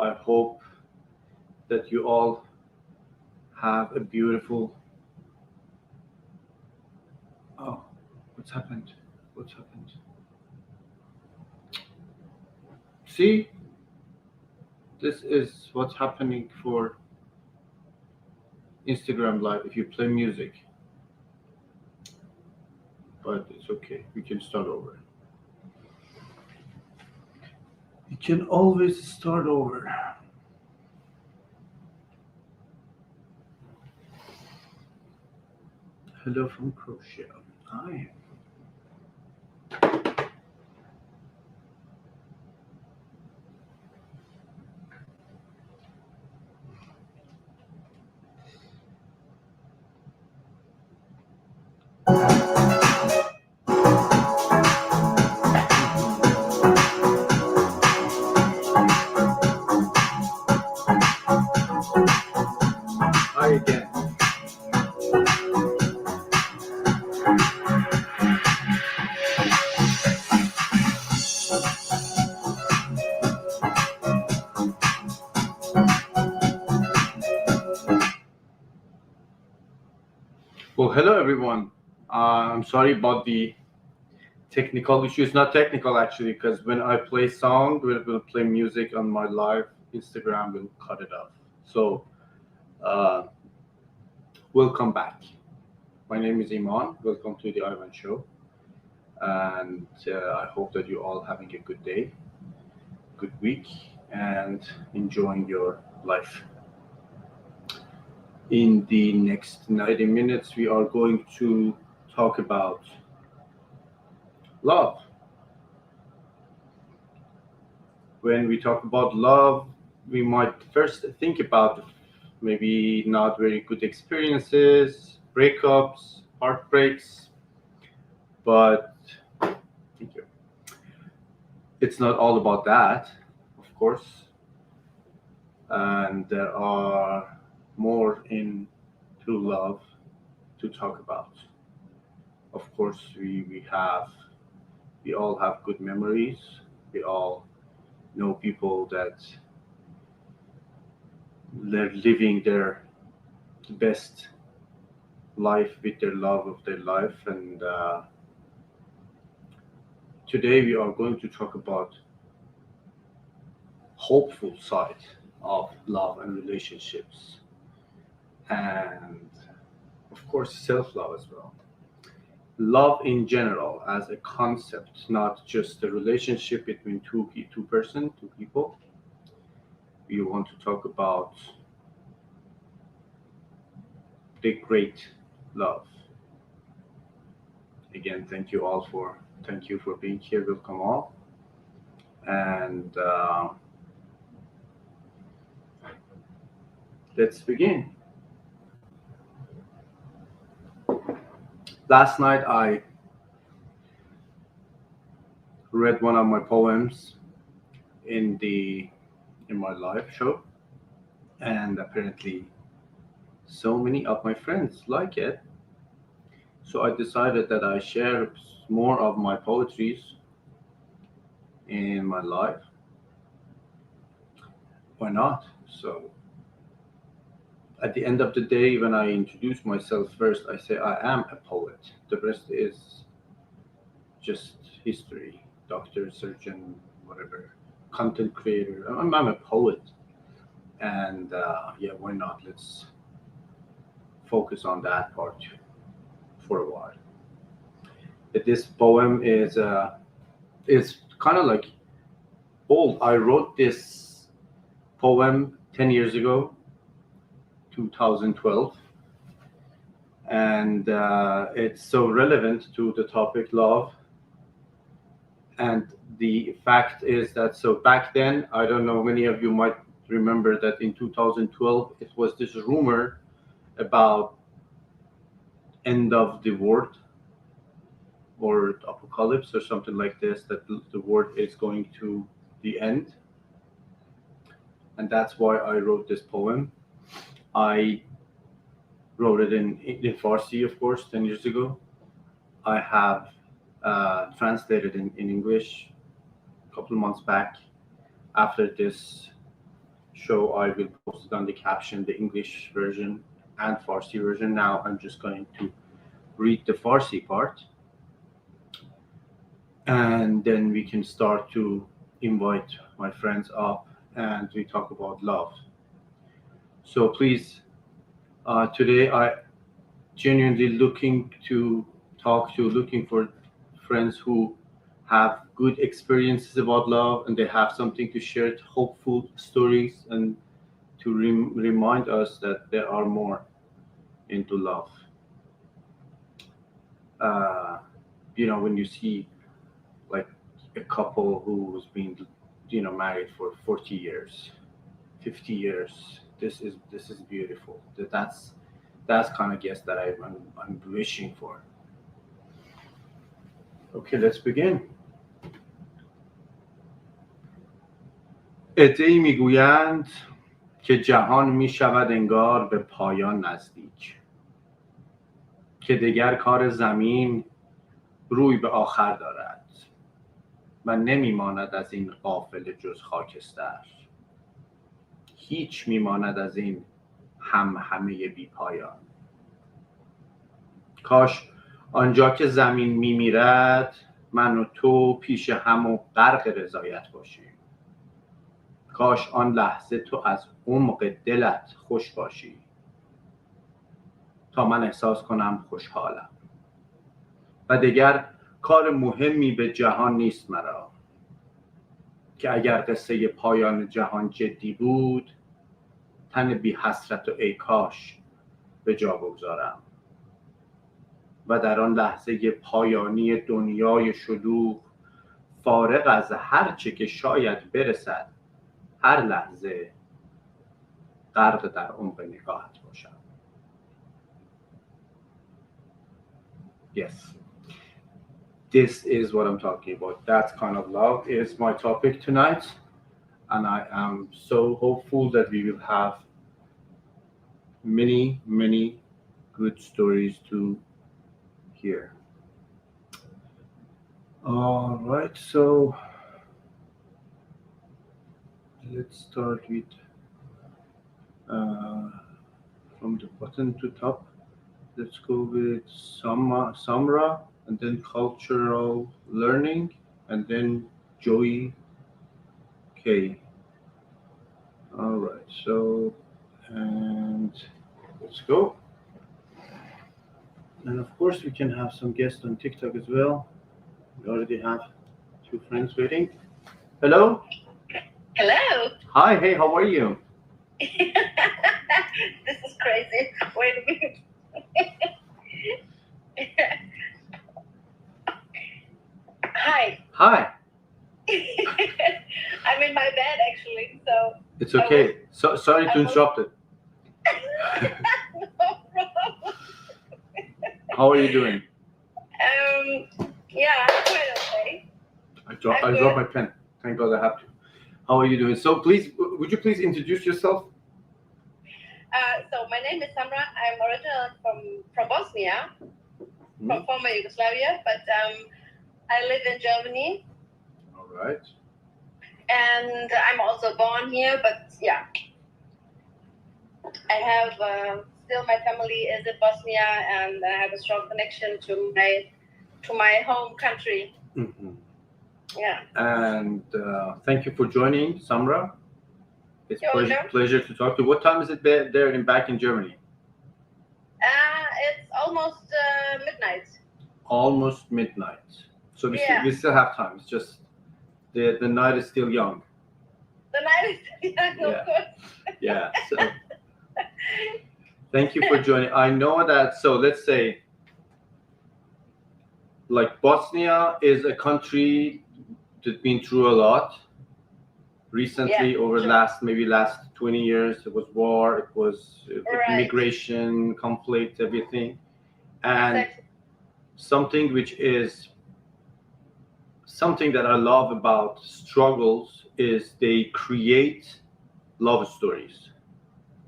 I hope that you all have a beautiful. Oh, what's happened? What's happened? See, this is what's happening for Instagram Live if you play music. But it's okay. We can start over. You can always start over. Hello from Croatia. Hi. Hi again. Well, hello everyone. I'm sorry about the technical issues. Not technical actually, because when I play song, when I play music on my live Instagram, will cut it off. So, uh, welcome back. My name is Iman. Welcome to the Ivan Show, and I hope that you all having a good day, good week, and enjoying your life. In the next 90 minutes, we are going to talk about love. When we talk about love, we might first think about maybe not very good experiences, breakups, heartbreaks, but thank you. It's not all about that, of course, and there are more in to love to talk about. Of course, we all have good memories. We all know people that they're living their best life with their love of their life, and today we are going to talk about hopeful side of love and relationships, and of course self-love as well. Love in general as a concept, not just a relationship between two people. We want to talk about the great love. Again, thank you for being here. Welcome all, and let's begin. Last night I read one of my poems in the in my live show, and apparently so many of my friends like it. So I decided that I share more of my poetries in my life. Why not? So at the end of the day, when I introduce myself first, I say I am a poet. The rest is just history, doctor, surgeon, whatever, content creator. I'm a poet. And yeah, why not? Let's focus on that part for a while. This poem is kind of like old. I wrote this poem 10 years ago, 2012, and it's so relevant to the topic love. And the fact is that so back then, I don't know, many of you might remember that in 2012 it was this rumor about end of the world or apocalypse or something like this, that the world is going to the end, and that's why I wrote this poem. I wrote it in Farsi, of course, 10 years ago. I have translated in English a couple of months back after this show, I will post it on the caption, the English version and Farsi version. Now I'm just going to read the Farsi part, and then we can start to invite my friends up and we talk about love. So please, today I genuinely looking for friends who have good experiences about love and they have something to share, hopeful stories, and to remind us that there are more into love. Uh, when you see like a couple who's been, married for 40 years, 50 years, this is beautiful. That's kind of guess that I'm wishing for. Okay, let's begin. عده‌ای میگویند که جهان میشود انگار به پایان نزدیک، که دگر کار زمین روی به آخر دارد و نمیماند از این قافله جز خاکستر، هیچ میماند از این همه بی پایان. کاش آنجا که زمین میمیرد من و تو پیش هم و غرق رضایت باشیم. کاش آن لحظه تو از عمق دلت خوش باشی تا من احساس کنم خوشحالم. و دیگر کار مهمی به جهان نیست مرا، که اگر قصه پایان جهان جدی بود تن بی حسرت و ای کاش به جا بگذارم و در آن لحظه پایانی دنیای شلوغ، فارغ از هر چه که شاید برسد، هر لحظه غرق در عمق نگاهت باشم. Yes, this is what I'm talking about. That kind of love is my topic tonight, and I am so hopeful that we will have many good stories to hear. All right, so let's start with from the bottom to top. Let's go with Samra, and then cultural learning, and then Joey K. All right, so and let's go. And of course, we can have some guests on TikTok as well. We already have 2 friends waiting. Hello. Hello. Hi. Hey. How are you? This is crazy. Wait a minute. Hi. Hi. I'm in my bed actually, so. It's okay. So sorry to interrupt it. No problem. How are you doing? Yeah, I'm quite okay. I dropped my pen. Thank God I have to. How are you doing? So please, would you please introduce yourself? So my name is Samra. I'm originally from Bosnia, from former Yugoslavia, but I live in Germany. All right. And I'm also born here, but yeah, I have still my family is in Bosnia, and I have a strong connection to my home country. Mm-hmm. Yeah. And thank you for joining, Samra. It's You're pleasure to talk to you. What time is it there and back in Germany? It's almost midnight. Almost midnight. So we still have time. It's just the night is still young. The night is still young, of course. Yeah. So thank you for joining. I know that. So let's say, like Bosnia is a country that's been through a lot recently, over last 20 years. It was war, it was immigration, conflict, everything. And something that I love about struggles is they create love stories,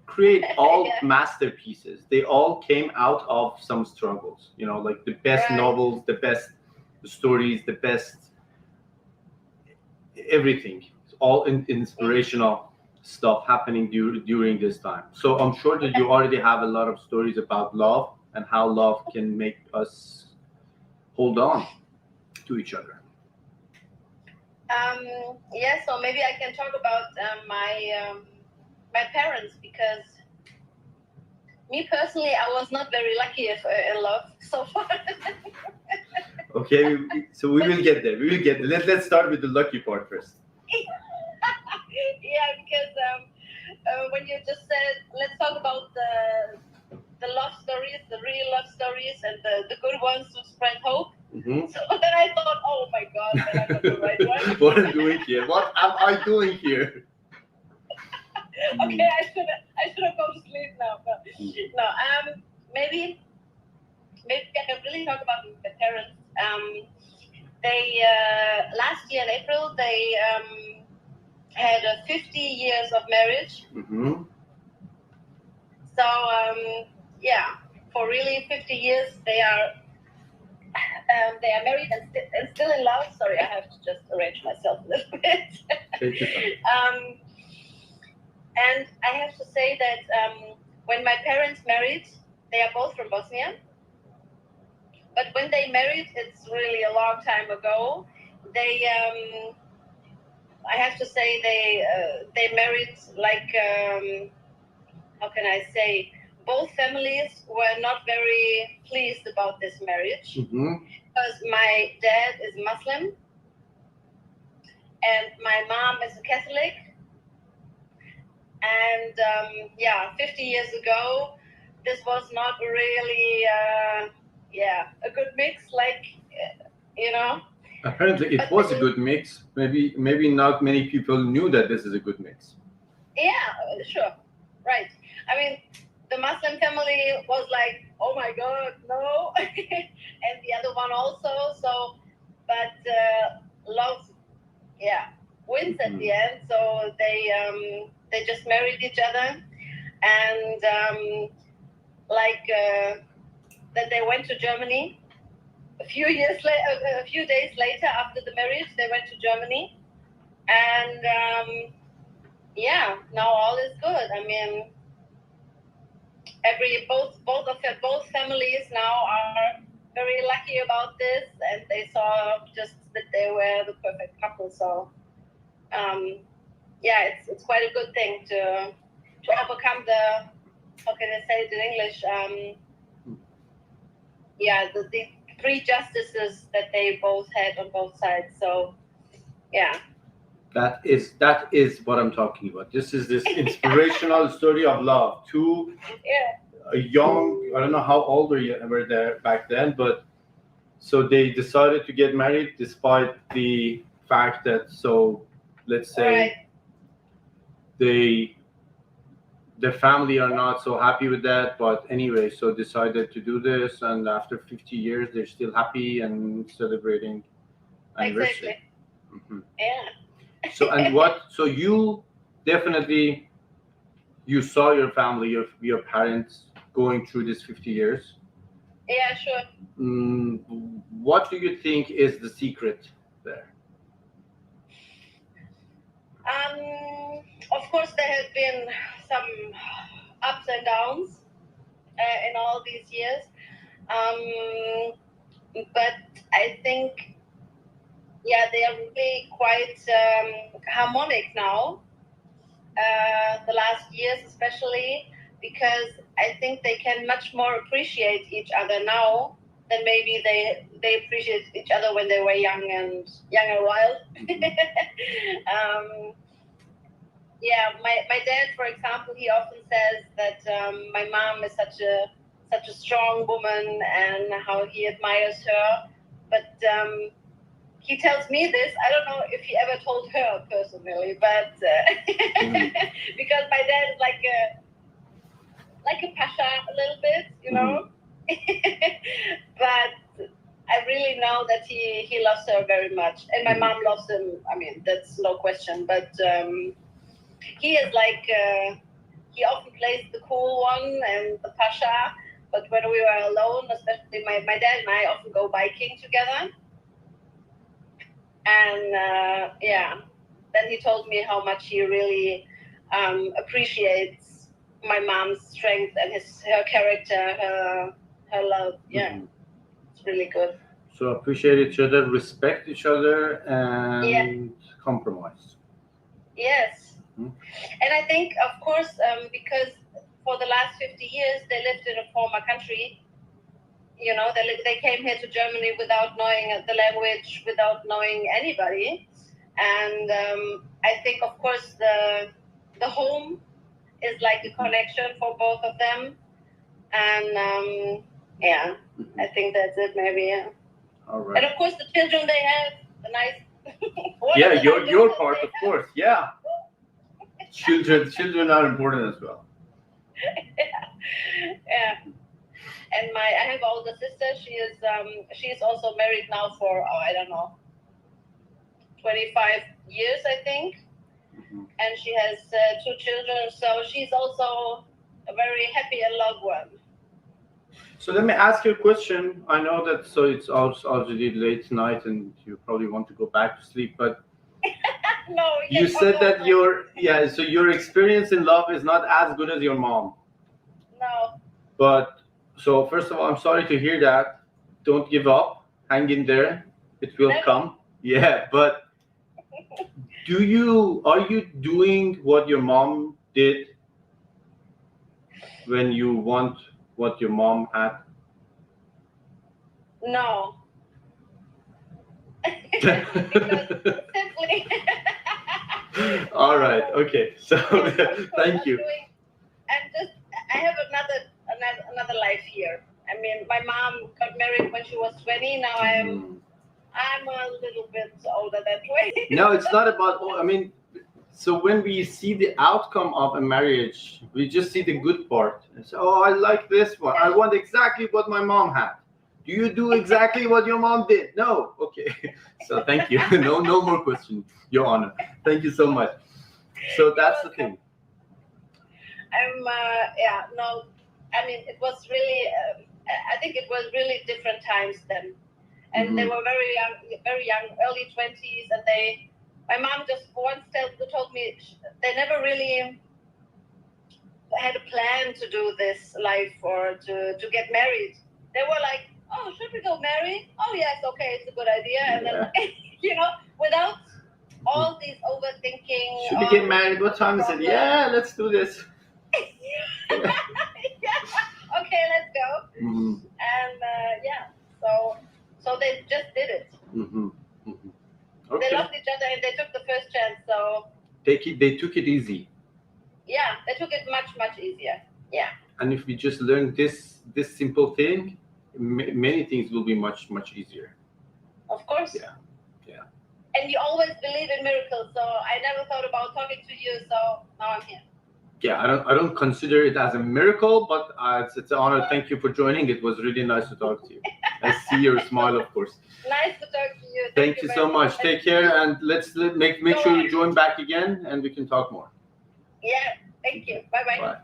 create all masterpieces. They all came out of some struggles, like the best novels, the best stories, the best everything. It's all inspirational. stuff happening during this time. So I'm sure that you already have a lot of stories about love and how love can make us hold on to each other. Yeah, so maybe I can talk about my parents, because me personally, I was not very lucky in love so far. Okay, so we will get there. We will get there. Let's start with the lucky part first. Yeah, because when you just said, let's talk about the love stories, the real love stories, and the good ones to spread hope. Mm-hmm. So then I thought, oh my God, then I got the right one. What am I doing here? What am I doing here? Okay, I should have gone to sleep now. But no, maybe I can really talk about my parents. They last year in April they had 50 years of marriage. Mm-hmm. So yeah, for really 50 years they are married and still in love. Sorry, I have to just arrange myself a little bit. Take your time. And I have to say that when my parents married, they are both from Bosnia. But when they married, it's really a long time ago. They, I have to say, they married like, how can I say? Both families were not very pleased about this marriage, because my dad is Muslim and my mom is a Catholic. And 50 years ago, this was not really, a good mix, like, you know. Apparently, it was a good mix. Maybe not many people knew that this is a good mix. Yeah, sure, right. I mean, the Muslim family was like, oh my God, no, and the other one also. So, but love, wins at the end. So they just married each other, and then they went to Germany. A few days later, after the marriage, they went to Germany, and now all is good. I mean, both families now are very lucky about this, and they saw just that they were the perfect couple. So it's quite a good thing to overcome the, how can I say it in English? The prejudices that they both had on both sides. So yeah. That is what I'm talking about. This inspirational story of love. Two young, I don't know how old were there back then, but so they decided to get married despite the fact that, so let's say the family are not so happy with that, but anyway, so decided to do this, and after 50 years they're still happy and celebrating anniversary. Exactly. Mm-hmm. Yeah. So you definitely, you saw your family, your parents going through this 50 years. Yeah, sure. What do you think is the secret there? Of course, there have been some ups and downs in all these years, but I think, they are really quite harmonic now. The last years, especially, because I think they can much more appreciate each other now than maybe they appreciate each other when they were young and wild. My dad, for example, he often says that my mom is such a strong woman and how he admires her. But he tells me this. I don't know if he ever told her personally, but because my dad is like a pasha a little bit, you know. But I really know that he loves her very much, and my mom loves him. I mean, that's no question. But he is like he often plays the cool one and the pasha. But when we were alone, especially my dad and I often go biking together. And then he told me how much he really appreciates my mom's strength and her character, her love. Yeah, it's really good. So appreciate each other, respect each other, and compromise. Yes. And I think, of course, because for the last 50 years they lived in a former country. You know, they came here to Germany without knowing the language, without knowing anybody. And I think, of course, the home is like a connection for both of them. And I think that's it, maybe. Yeah. All right. And of course, the children they have, the nice. Your part, of course. Yeah. Children are important as well. Yeah. And I have older sister. She is also married now for I don't know, 25 years, I think. And she has 2 children. So she's also a very happy and loved one. So let me ask you a question. I know that it's already late night and you probably want to go back to sleep, but no, you said that your experience in love is not as good as your mom. No. But so first of all, I'm sorry to hear that. Don't give up. Hang in there. It will come. Yeah, but are you doing what your mom did when you want what your mom had? No. Simply. All right. Okay. So thank you. I have another life here. I mean, my mom got married when she was 20. Now I'm a little bit older than 20. No, it's not about. I mean, so when we see the outcome of a marriage, we just see the good part. And say, oh, I like this one. I want exactly what my mom had. Do you do exactly what your mom did? No. Okay. So thank you. No more questions, Your Honor. Thank you so much. So that's the thing. No. I mean, it was really. I think it was really different times then, and they were very young, early 20s, and my mom just once told me they never really had a plan to do this life or to get married. They were like, oh, should we go marry? Oh, yes, okay, it's a good idea. And then, without all these overthinking. Should we get married? What time is it? Yeah, let's do this. Okay, let's go. And so they just did it. Okay. They loved each other and they took the first chance. So they took it easy. Yeah, they took it much, much easier. Yeah. And if we just learn this simple thing, many things will be much, much easier. Of course. Yeah. And you always believe in miracles, so I never thought about talking to you, so now I'm here. Yeah, I don't consider it as a miracle, but it's an honor. Thank you for joining. It was really nice to talk to you. I see your smile, of course. Nice to talk to you. Thank you so much. Take care, and let's make sure you join back again, and we can talk more. Yeah, thank you. Bye-bye.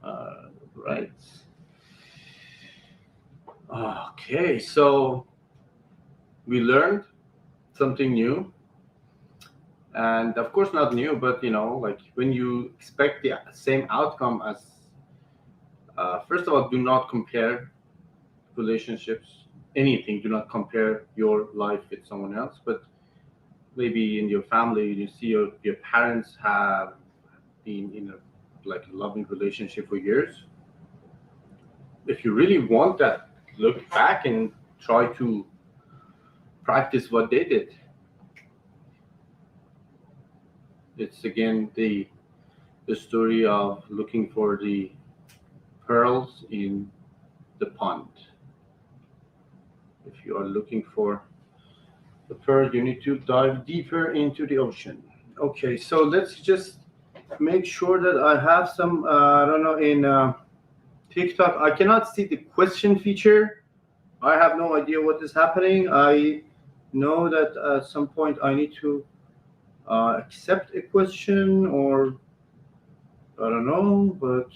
Bye. Right. Okay, so we learned something new. And of course, not new, but like when you expect the same outcome as, first of all, do not compare relationships, anything. Do not compare your life with someone else. But maybe in your family, you see your parents have been in a loving relationship for years. If you really want that, look back and try to practice what they did. It's again the story of looking for the pearls in the pond. If you are looking for the pearl, you need to dive deeper into the ocean. Okay, so let's just make sure that I have some, I don't know, in TikTok, I cannot see the question feature. I have no idea what is happening. I know that at some point I need to accept a question, or I don't know, but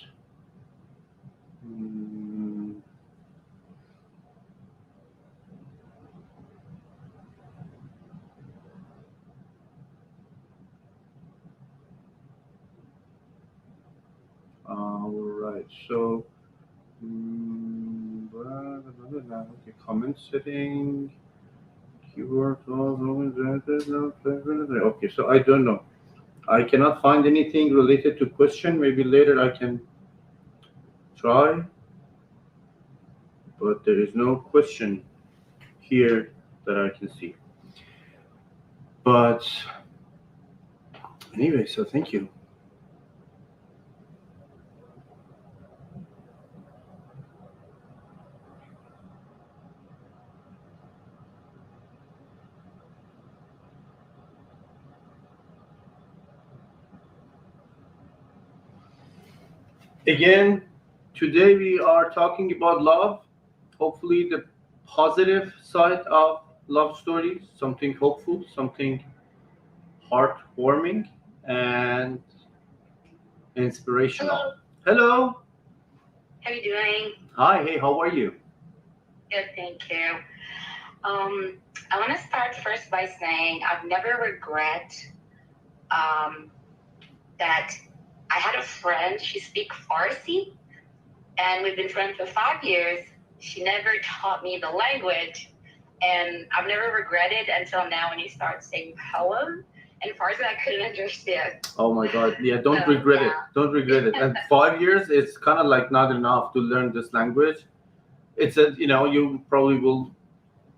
right. So, okay, comment setting, keyword. Okay, so I don't know. I cannot find anything related to question. Maybe later I can try, but there is no question here that I can see. But anyway, so thank you. Again, today we are talking about love. Hopefully, the positive side of love stories, something hopeful, something heartwarming, and inspirational. Hello. How are you doing? Hi. Hey, how are you? Good, thank you. I want to start first by saying I've never regret that I had a friend. She speaks Farsi, and we've been friends for 5 years. She never taught me the language, and I've never regretted until now when you start saying poem in Farsi I couldn't understand. Oh my God. Yeah, don't regret it. Don't regret it. And 5 years, it's kind of like not enough to learn this language. It's a, you probably will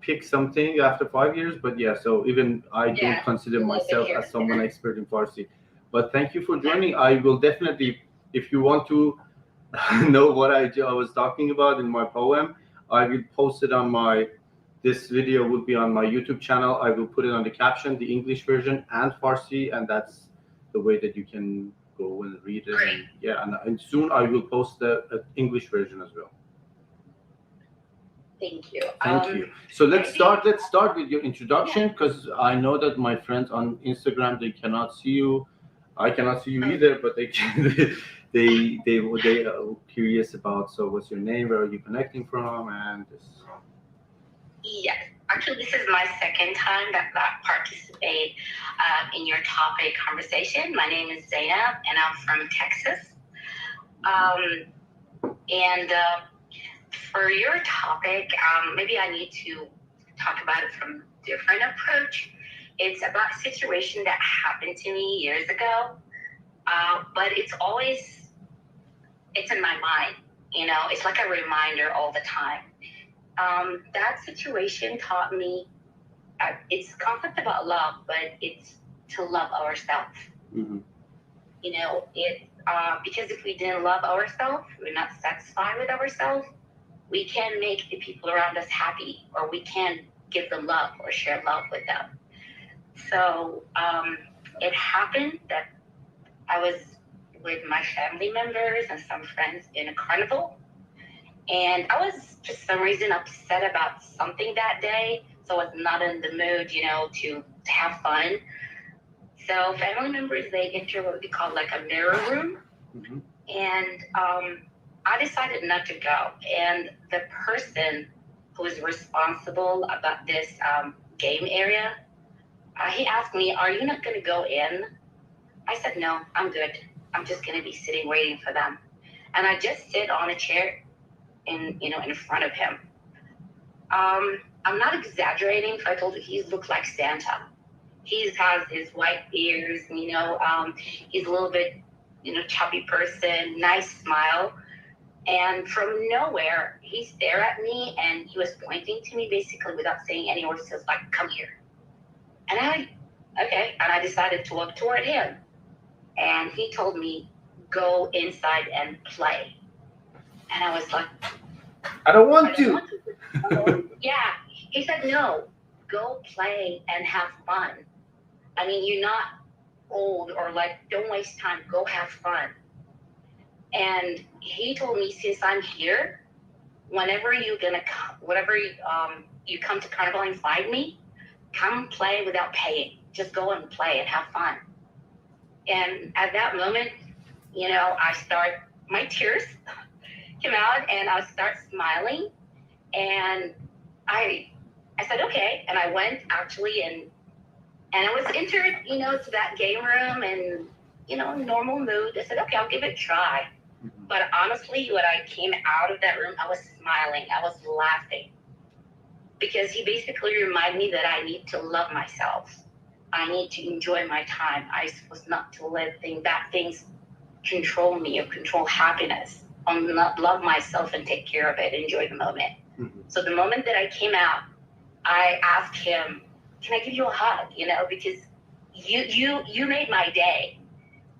pick something after 5 years, but yeah, so even I don't consider myself as someone expert in Farsi. But thank you for joining. I will definitely, if you want to know what I was talking about in my poem, I will post it on this video would be on my YouTube channel. I will put it on the caption, the English version and Farsi, and that's the way that you can go and read it. And, yeah, and soon I will post the English version as well. Thank you. Thank you. So let's start with your introduction, because I know that my friends on Instagram, they cannot see you. I cannot see you either, but they can, they are curious about, so what's your name, where are you connecting from, and this. Yes, actually this is my second time that I participate in your topic conversation. My name is Zainab and I'm from Texas. For your topic, maybe I need to talk about it from a different approach. It's about a situation that happened to me years ago, but it's in my mind, it's like a reminder all the time. That situation taught me, it's concept about love, but it's to love ourselves. Mm-hmm. Because if we didn't love ourselves, we're not satisfied with ourselves, we can't make the people around us happy, or we can't give them love or share love with them. So it happened that I was with my family members and some friends in a carnival, and I was for some reason upset about something that day, so I was not in the mood, to have fun. So family members, they enter what we call like a mirror room, mm-hmm. and I decided not to go. And the person who was responsible about this game area, he asked me, "Are you not going to go in?" I said, "No, I'm good. I'm just going to be sitting waiting for them." And I just sit on a chair in front of him. I'm not exaggerating if I told you he looked like Santa. He has his white ears, he's a little bit, chubby person, nice smile. And from nowhere, he stared at me and he was pointing to me basically without saying any words. He was like, "Come here." And I decided to walk toward him. And he told me, "Go inside and play." And I was like, I don't want to. Yeah. He said, "No, go play and have fun. I mean, you're not old, or like, don't waste time. Go have fun." And he told me, "Since I'm here, whenever you come to carnival and find me, come play without paying. Just go and play and have fun." And at that moment, my tears came out and I start smiling. And I said, "Okay." And I went actually, and I was entered, to that game room and, normal mood. I said, "Okay, I'll give it a try." But honestly, when I came out of that room, I was smiling. I was laughing. Because he basically reminded me that I need to love myself. I need to enjoy my time. I was not to let bad things control me or control happiness. I'll not love myself and take care of it, enjoy the moment. So the moment that I came out, I asked him, can I give you a hug? You know, because you made my day.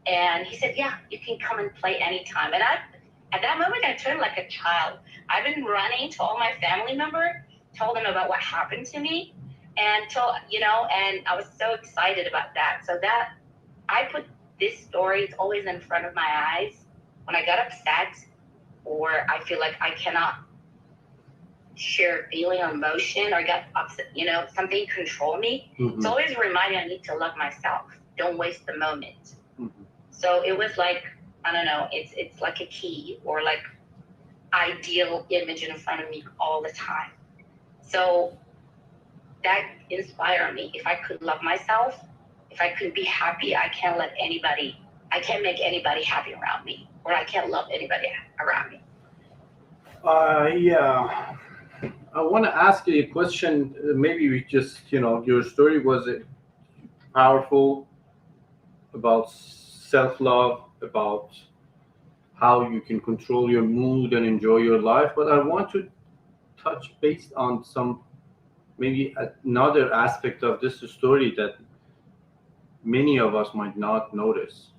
And he said, yeah, you can come and play anytime. And at that moment, I turned like a child. I've been running to all my family members, told them about what happened to me, and and I was so excited about that. So that I put this story, it's always in front of my eyes. When I got upset or I feel like I cannot share feeling or emotion or got upset, something control me, it's always a reminder I need to love myself. Don't waste the moment. So it was like, I don't know, it's like a key or like ideal image in front of me all the time. So that inspired me. If I could love myself, if I could be happy, I can't make anybody happy around me, or I can't love anybody around me. Yeah. I want to ask you a question. Maybe we just, your story was powerful about self-love, about how you can control your mood and enjoy your life. But I want to touch base on maybe another aspect of this story that many of us might not notice.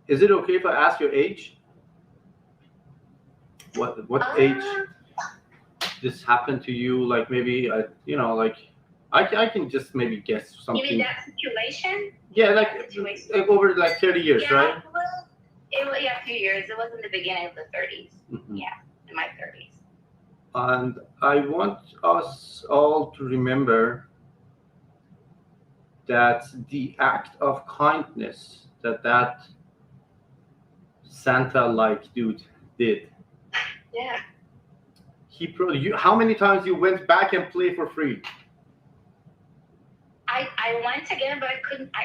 Is it okay if I ask your age? What age this happened to you? Like maybe I can just maybe guess something. You mean that situation? Yeah, like over like 30 years, yeah, right? Well, a few years. It was in the beginning of the 30s. Yeah, in my 30s. And I want us all to remember that the act of kindness that Santa-like dude did. Yeah. How many times you went back and played for free? I went again, but I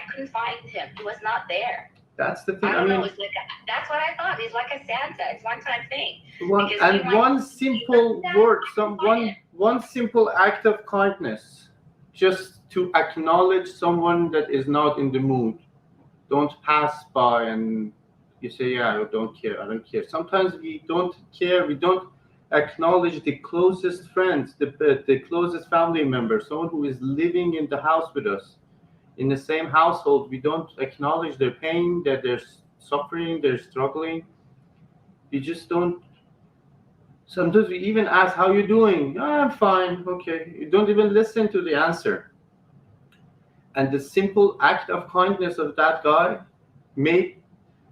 couldn't find him. He was not there. That's the thing. I don't know. It's like that's what I thought. He's like a Santa. It's one-time thing. One simple word, one simple act of kindness, just to acknowledge someone that is not in the mood. Don't pass by and you say, yeah, I don't care. Sometimes we don't care. We don't acknowledge the closest friends, the closest family member, someone who is living in the house with us, in the same household. We don't acknowledge their pain, that they're suffering, they're struggling. We just don't. Sometimes we even ask, how you doing? "Oh, I'm fine." Okay. You don't even listen to the answer. And the simple act of kindness of that guy made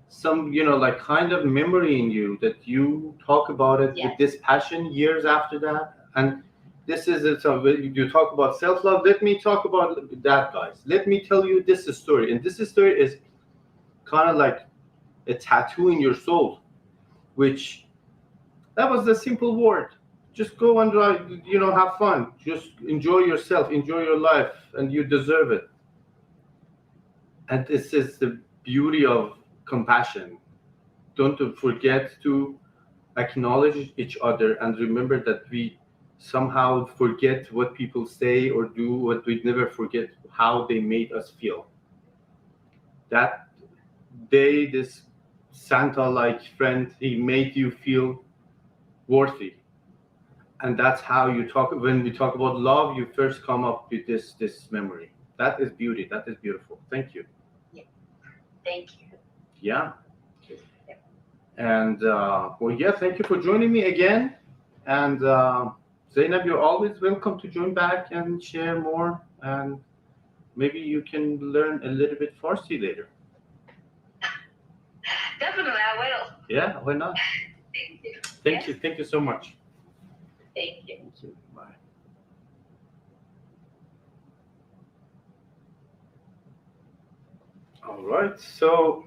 some, like kind of memory in you that you talk about it with this passion years after that. And this is it. So you talk about self-love. Let me talk about that, guys. Let me tell you this story. And this story is kind of like a tattoo in your soul, which that was the simple word. Just go and have fun. Just enjoy yourself, enjoy your life, and you deserve it. And this is the beauty of compassion. Don't forget to acknowledge each other and remember that we somehow forget what people say or do, but we never forget how they made us feel. That day, this Santa-like friend, he made you feel worthy. And that's how you talk. When we talk about love, you first come up with this memory. That is beauty. That is beautiful. Thank you. Yeah. Thank you. Yeah. And thank you for joining me again. And Zainab, you're always welcome to join back and share more. And maybe you can learn a little bit Farsi later. Definitely, I will. Yeah, why not? Thank you. Thank you. Thank you so much. Thank you. Thank you. Bye. All right, so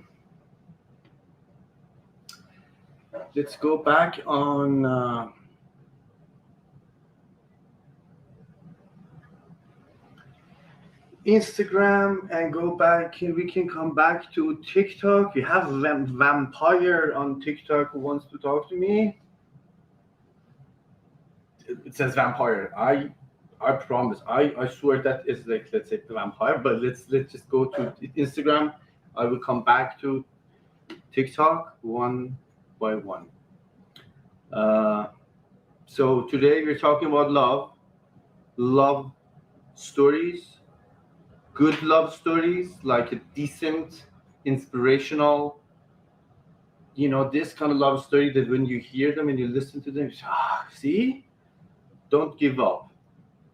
let's go back on Instagram and go back. We can come back to TikTok. We have Vampire on TikTok who wants to talk to me. It says Vampire. I promise. I swear that is like, let's say Vampire, but let's just go to Instagram. I will come back to TikTok one by one. So today we're talking about love stories, good love stories, like a decent, inspirational, this kind of love story that when you hear them and you listen to them, see, don't give up.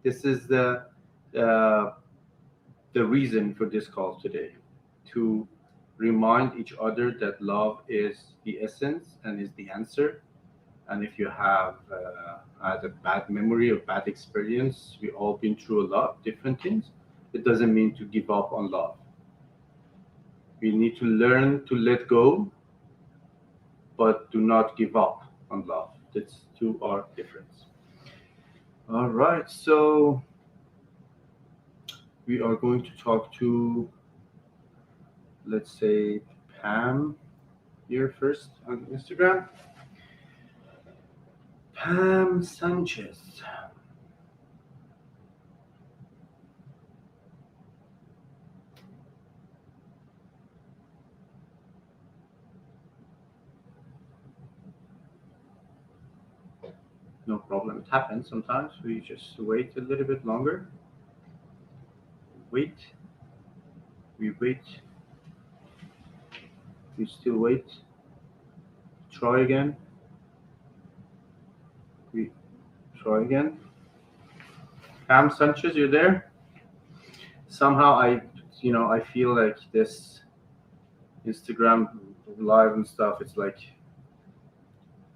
This is the reason for this call today, to remind each other that love is the essence and is the answer. And if you have had a bad memory or bad experience, we've all been through a lot of different things. It doesn't mean to give up on love. We need to learn to let go, but do not give up on love. That's two are different. All right, so we are going to talk to, let's say, Pam here first on Instagram. Pam Sanchez. No problem. It happens sometimes. We just wait a little bit longer. Wait. We wait. We still wait. Try again. We try again. Pam Sanchez, you're there? Somehow I feel like this Instagram live and stuff, it's like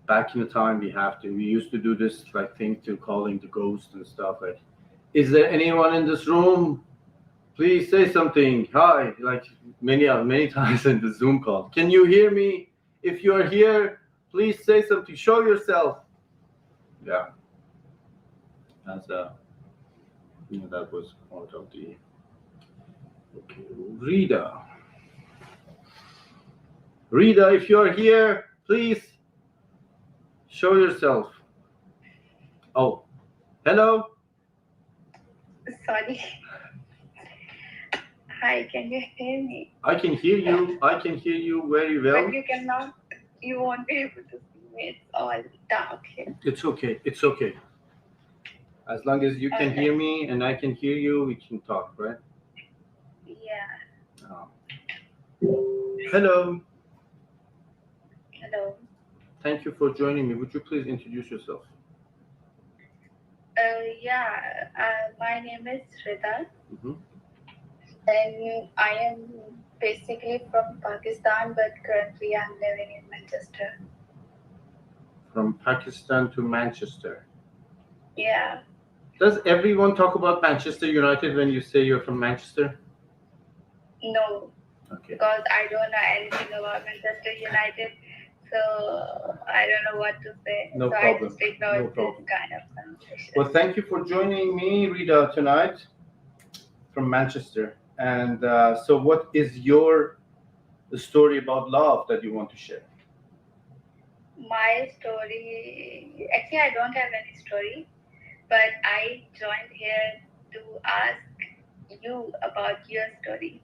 back in the time we used to do this like thing to calling the ghost and stuff, like, is there anyone in this room? Please say something. Hi, like many times in the Zoom call. Can you hear me? If you are here, please say something. Show yourself. Yeah. That's that was part of the. Okay, Rita, if you are here, please show yourself. Oh, hello. Sorry. Hi, can you hear me? I can hear you. I can hear you very well. But you cannot. You won't be able to see me. It's all dark here. It's okay. It's okay. As long as you can hear me and I can hear you, we can talk, right? Yeah. Oh. Hello. Hello. Thank you for joining me. Would you please introduce yourself? Yeah. My name is Rita. Mm-hmm. And I am basically from Pakistan, but currently I'm living in Manchester. From Pakistan to Manchester. Yeah. Does everyone talk about Manchester United when you say you're from Manchester? No. Okay. Because I don't know anything about Manchester United, so I don't know what to say. No so problem. I just ignore No problem. this kind of conversation. Well, thank you for joining me, Rita, tonight from Manchester. And so what is the story about love that you want to share? My story, actually I don't have any story, but I joined here to ask you about your story.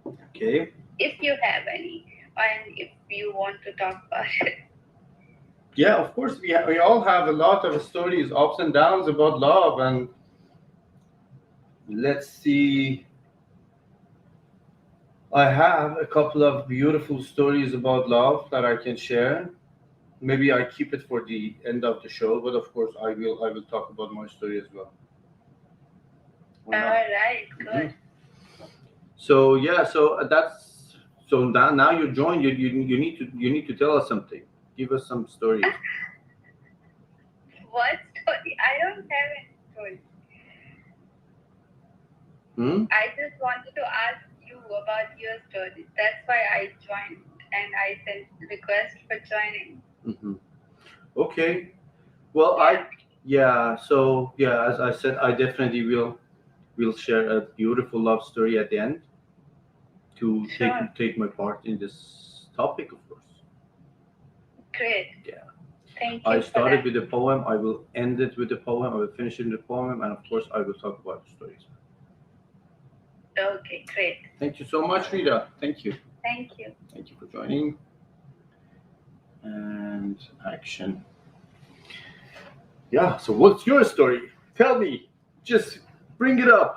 Okay. If you have any, and if you want to talk about it. Yeah, of course. We all have a lot of stories, ups and downs about love. And let's see. I have a couple of beautiful stories about love that I can share. Maybe I keep it for the end of the show, but of course I will talk about my story as well. All right, good. Mm-hmm. So yeah, so now you joined. You need to tell us something. Give us some stories. What story? I don't have any story. I just wanted to ask you about your story. That's why I joined and I sent request for joining. Mm-hmm. Okay. Well, as I said, I definitely will we'll share a beautiful love story at the end to Sure. take my part in this topic, of course. Great. Yeah. Thank you. I for started that. with a poem. I will end it with a poem. I will finish it with a poem, and of course, I will talk about the stories. Okay, great. Thank you so much, Rita. Thank you. Thank you. Thank you for joining. And action. Yeah. So, what's your story? Tell me. Just bring it up.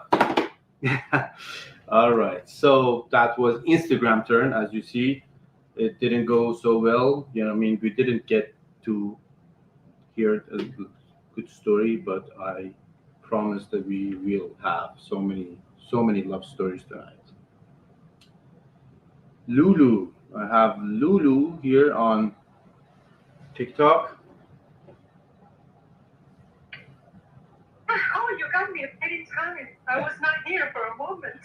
All right. So that was Instagram turn, as you see. It didn't go so well. You know, I mean, we didn't get to hear a good story, but I promise that we will have so many love stories tonight. Lulu, I have Lulu here on TikTok. Oh, you got me right in time. I was not here for a moment.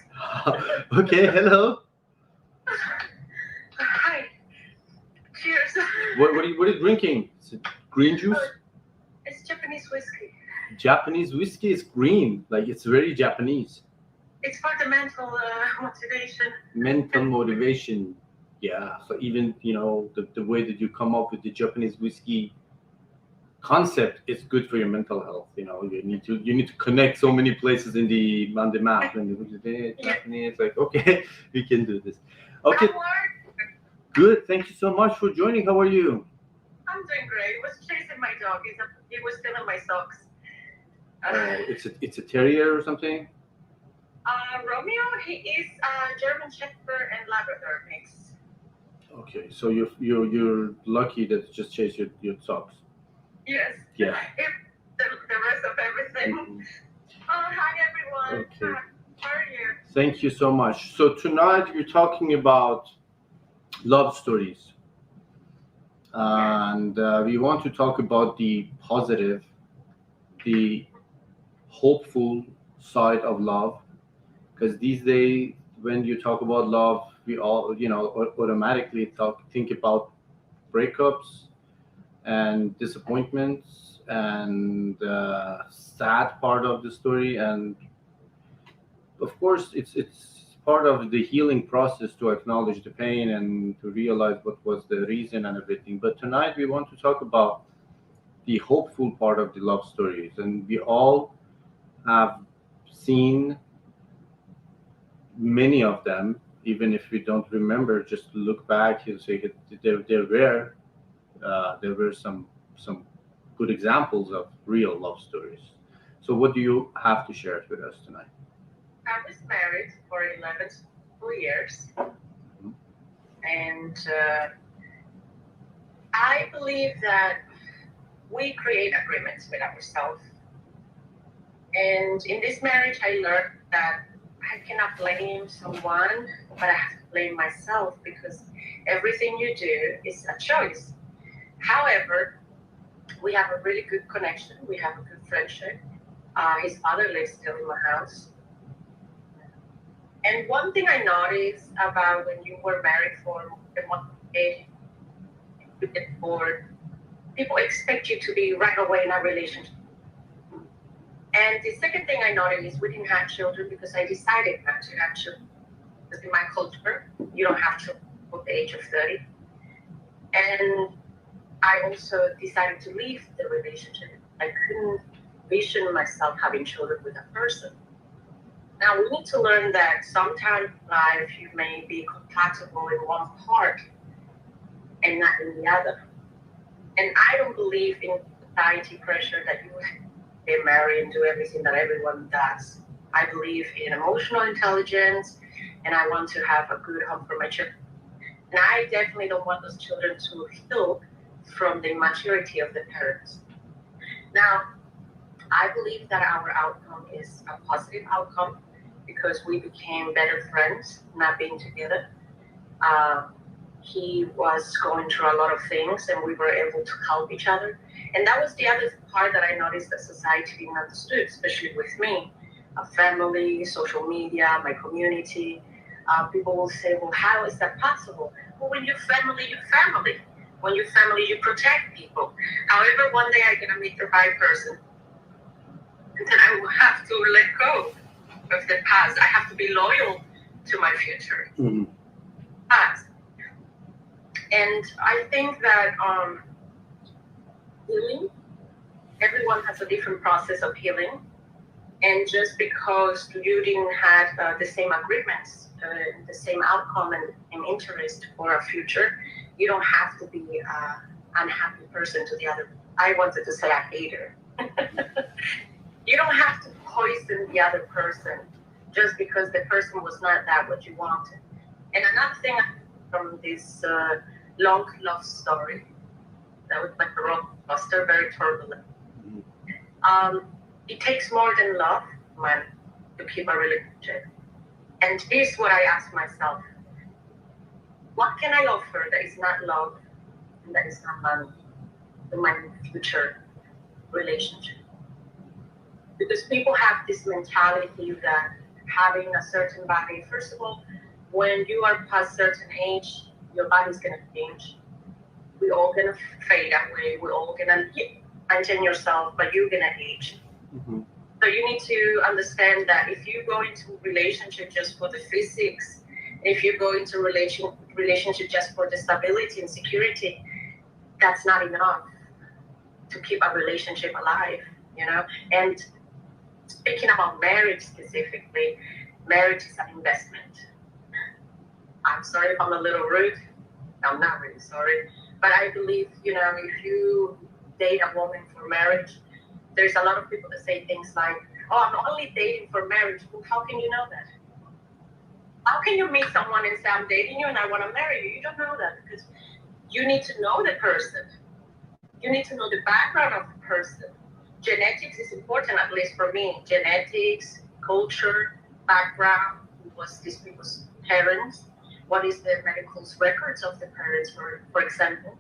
Okay, hello. Hi. Cheers. What are you drinking? Is it green juice? It's Japanese whiskey. Japanese whiskey is green, like it's very Japanese. It's for the mental motivation. Mental motivation. Yeah. So even the way that you come up with the Japanese whiskey concept is good for your mental health. You need to connect so many places on the map and Japanese. Like, okay, we can do this. Okay, How are you? good. Thank you so much for joining. How are you? I'm doing great. I was chasing my dog. He was stealing my socks. It's a terrier or something. Romeo, he is a German Shepherd and Labrador mix. Okay, so you're lucky that it just chased your socks. Yes. Yeah. The rest of everything. Mhm. Oh, hi everyone. Okay. How are you? Thank you so much. So tonight we're talking about love stories, and we want to talk about the positive, the hopeful side of love. Because these days, when you talk about love, we all automatically think about breakups and disappointments and sad part of the story, and of course it's part of the healing process to acknowledge the pain and to realize what was the reason and everything. But tonight we want to talk about the hopeful part of the love stories, and we all have seen many of them. Even if we don't remember, just look back, you'll say that there were some good examples of real love stories. So what do you have to share with us tonight? I was married for 11 years, and I believe that we create agreements with ourselves. And in this marriage, I learned that I cannot blame someone, but I have to blame myself because everything you do is a choice. However, we have a really good connection. We have a good friendship. His father lives still in my house. And one thing I noticed about when you were married for more than 1 day, you get bored. People expect you to be right away in a relationship. And the second thing I noticed is we didn't have children because I decided not to have children. Because in my culture, you don't have children at the age of 30. And I also decided to leave the relationship. I couldn't vision myself having children with a person. Now we need to learn that sometimes in life you may be compatible in one part and not in the other. And I don't believe in society pressure that you get married and do everything that everyone does. I believe in emotional intelligence, and I want to have a good home for my children. And I definitely don't want those children to heal from the immaturity of the parents. Now, I believe that our outcome is a positive outcome because we became better friends, not being together. He was going through a lot of things and we were able to help each other. And that was the other part that I noticed that society didn't understand, especially with me. A family, social media, my community. People will say, well, how is that possible? Well, when you're family, you're family. When you're family, you protect people. However, one day I'm going to meet the right person. And then I will have to let go. of the past. I have to be loyal to my future past. And I think that healing, everyone has a different process of healing. And just because you didn't have the same agreements, the same outcome and interest for a future, you don't have to be an unhappy person to the other. I wanted to say a hater. You don't have to poison the other person just because the person was not that what you wanted. And another thing from this long love story, that was like a roller coaster, very turbulent. It takes more than love, man, to keep a relationship. And here's what I ask myself. What can I offer that is not love and that is not money in my future relationship? Because people have this mentality that having a certain body, first of all, when you are past certain age, your body's gonna change. We're all gonna fade away. We're all gonna maintain yourself, but you're gonna age. So you need to understand that if you go into a relationship just for the physics, if you go into relationship just for the stability and security, that's not enough to keep a relationship alive, you know? And speaking about marriage specifically, marriage is an investment. I'm sorry if I'm a little rude. I'm not really sorry. But I believe, you know, if you date a woman for marriage, there's a lot of people that say things like, oh, I'm only dating for marriage. Well, how can you know that? How can you meet someone and say, I'm dating you and I want to marry you? You don't know that because you need to know the person. You need to know the background of the person. Genetics is important, at least for me. Genetics, culture, background, who was these people's parents, what is the medical records of the parents, for example.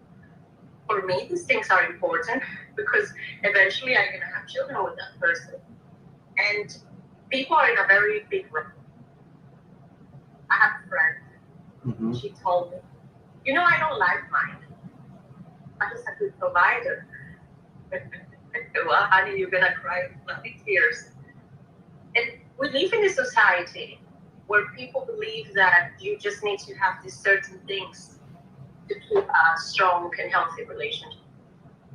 For me, these things are important because eventually I'm going to have children with that person. And people are in a very big rush. I have a friend, she told me, you know, I don't like mine, but he's a good provider. Well, honey, you're going to cry bloody tears. And we live in a society where people believe that you just need to have these certain things to keep a strong and healthy relationship.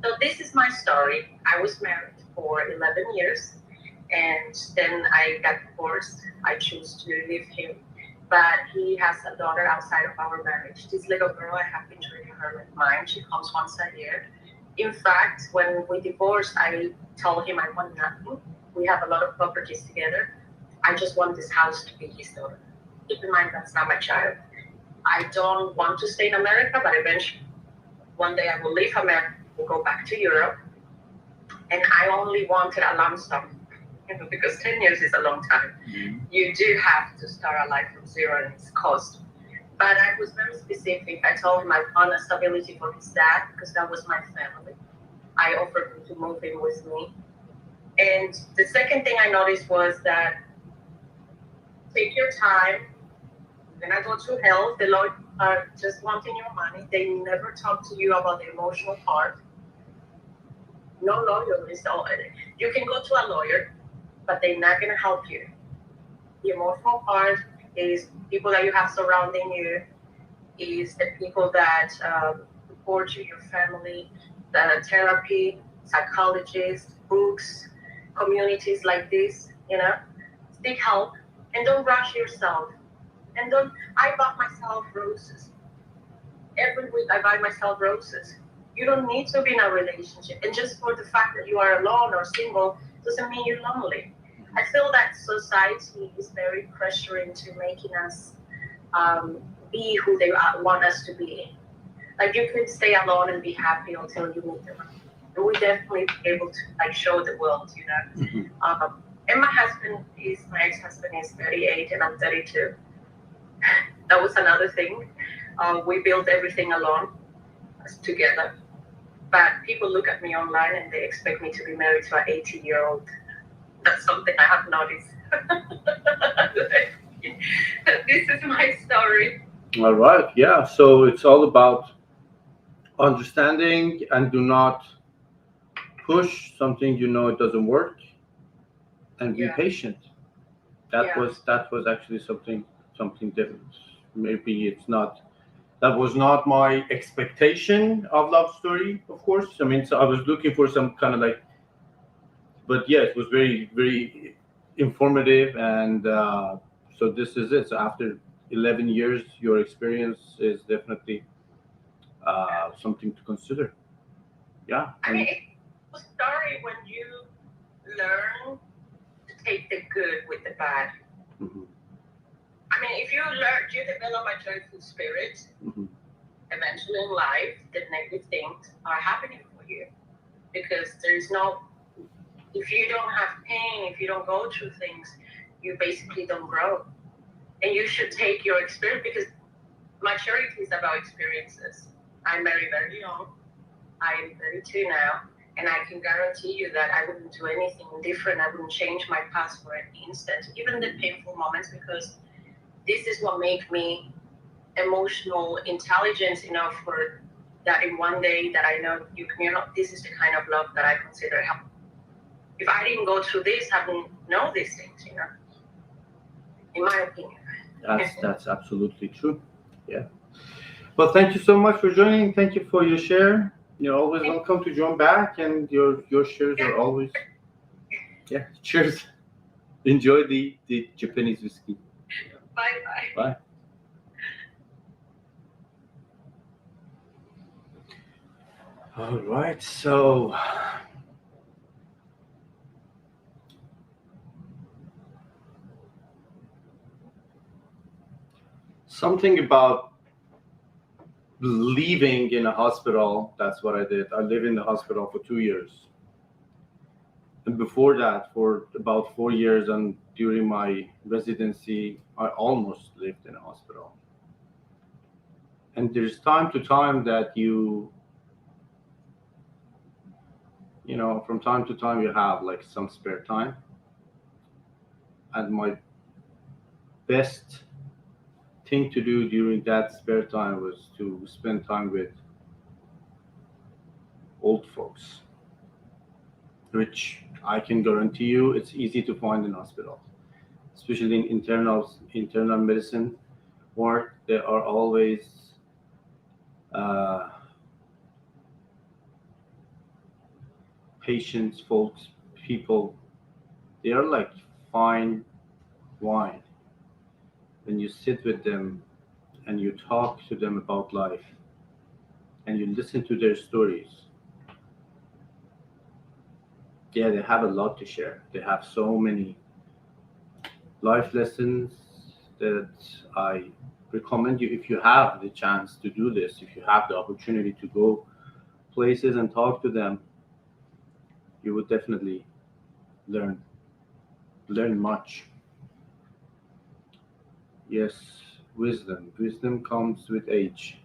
So this is my story. I was married for 11 years and then I got divorced. I chose to leave him, but he has a daughter outside of our marriage. This little girl, I have been treating her like mine. She comes once a year. In fact, when we divorced, I told him I want nothing. We have a lot of properties together. I just want this house to be his daughter. Keep in mind, that's not my child. I don't want to stay in America, but eventually, one day I will leave America, we'll go back to Europe. And I only wanted a lump sum, because 10 years is a long time. You do have to start a life from zero and it's cost. But I was very specific. I told him I want a stability for his dad because that was my family. I offered him to move in with me. And the second thing I noticed was that take your time. You're gonna go to hell. The lawyers are just wanting your money. They never talk to you about the emotional part. No lawyer is all. You can go to a lawyer, but they're not gonna help you. The emotional part is people that you have surrounding you, is the people that support you, your family, the therapy, psychologists, books, communities like this, you know. Seek help and don't rush yourself. And I bought myself roses. Every week I buy myself roses. You don't need to be in a relationship. And just for the fact that you are alone or single doesn't mean you're lonely. I feel that society is very pressuring to making us be who they want us to be. Like you can stay alone and be happy until you meet them. And we definitely be able to like show the world, you know. And my ex-husband is 38 and I'm 32. That was another thing. We built everything alone, together. But people look at me online and they expect me to be married to an 80-year-old. That's something I have noticed. This is my story. All right. Yeah. So it's all about understanding and do not push something you know it doesn't work, and be patient. that was actually something different. Maybe it's not. That was not my expectation of love story, of course. I mean, so I was looking for some kind of like, but yeah, it was very, very informative, and so this is it. So after 11 years, your experience is definitely something to consider. Yeah. I mean, it's a story when you learn to take the good with the bad. Mhm. I mean, if you develop a joyful spirit, Mhm. eventually in life, the negative things are happening for you. Because if you don't have pain, if you don't go through things, you basically don't grow. And you should take your experience, because maturity is about experiences. I'm very, very young. I am 32 now. And I can guarantee you that I wouldn't do anything different. I wouldn't change my past for an instant, even the painful moments, because this is what made me emotional intelligence enough for that in one day that I know this is the kind of love that I consider help. If I didn't go through this, I wouldn't know these things, in my opinion. That's absolutely true. Yeah. Well, thank you so much for joining. Thank you for your share. You're always welcome to join back, and your shares are always. Yeah. Cheers. Enjoy the Japanese whiskey. Bye. Bye. All right. So. Something about leaving in a hospital. That's what I did. I lived in the hospital for 2 years. And before that, for about 4 years, and during my residency, I almost lived in a hospital. And there's time to time that from time to time you have like some spare time. And my best thing to do during that spare time was to spend time with old folks, which I can guarantee you it's easy to find in hospitals, especially in internal medicine ward. There are always patients, folks, people. They are like fine wine. When you sit with them and you talk to them about life and you listen to their stories, yeah, they have a lot to share. They have so many life lessons that I recommend you, if you have the chance to do this, if you have the opportunity to go places and talk to them, you would definitely learn much. Yes, wisdom comes with age.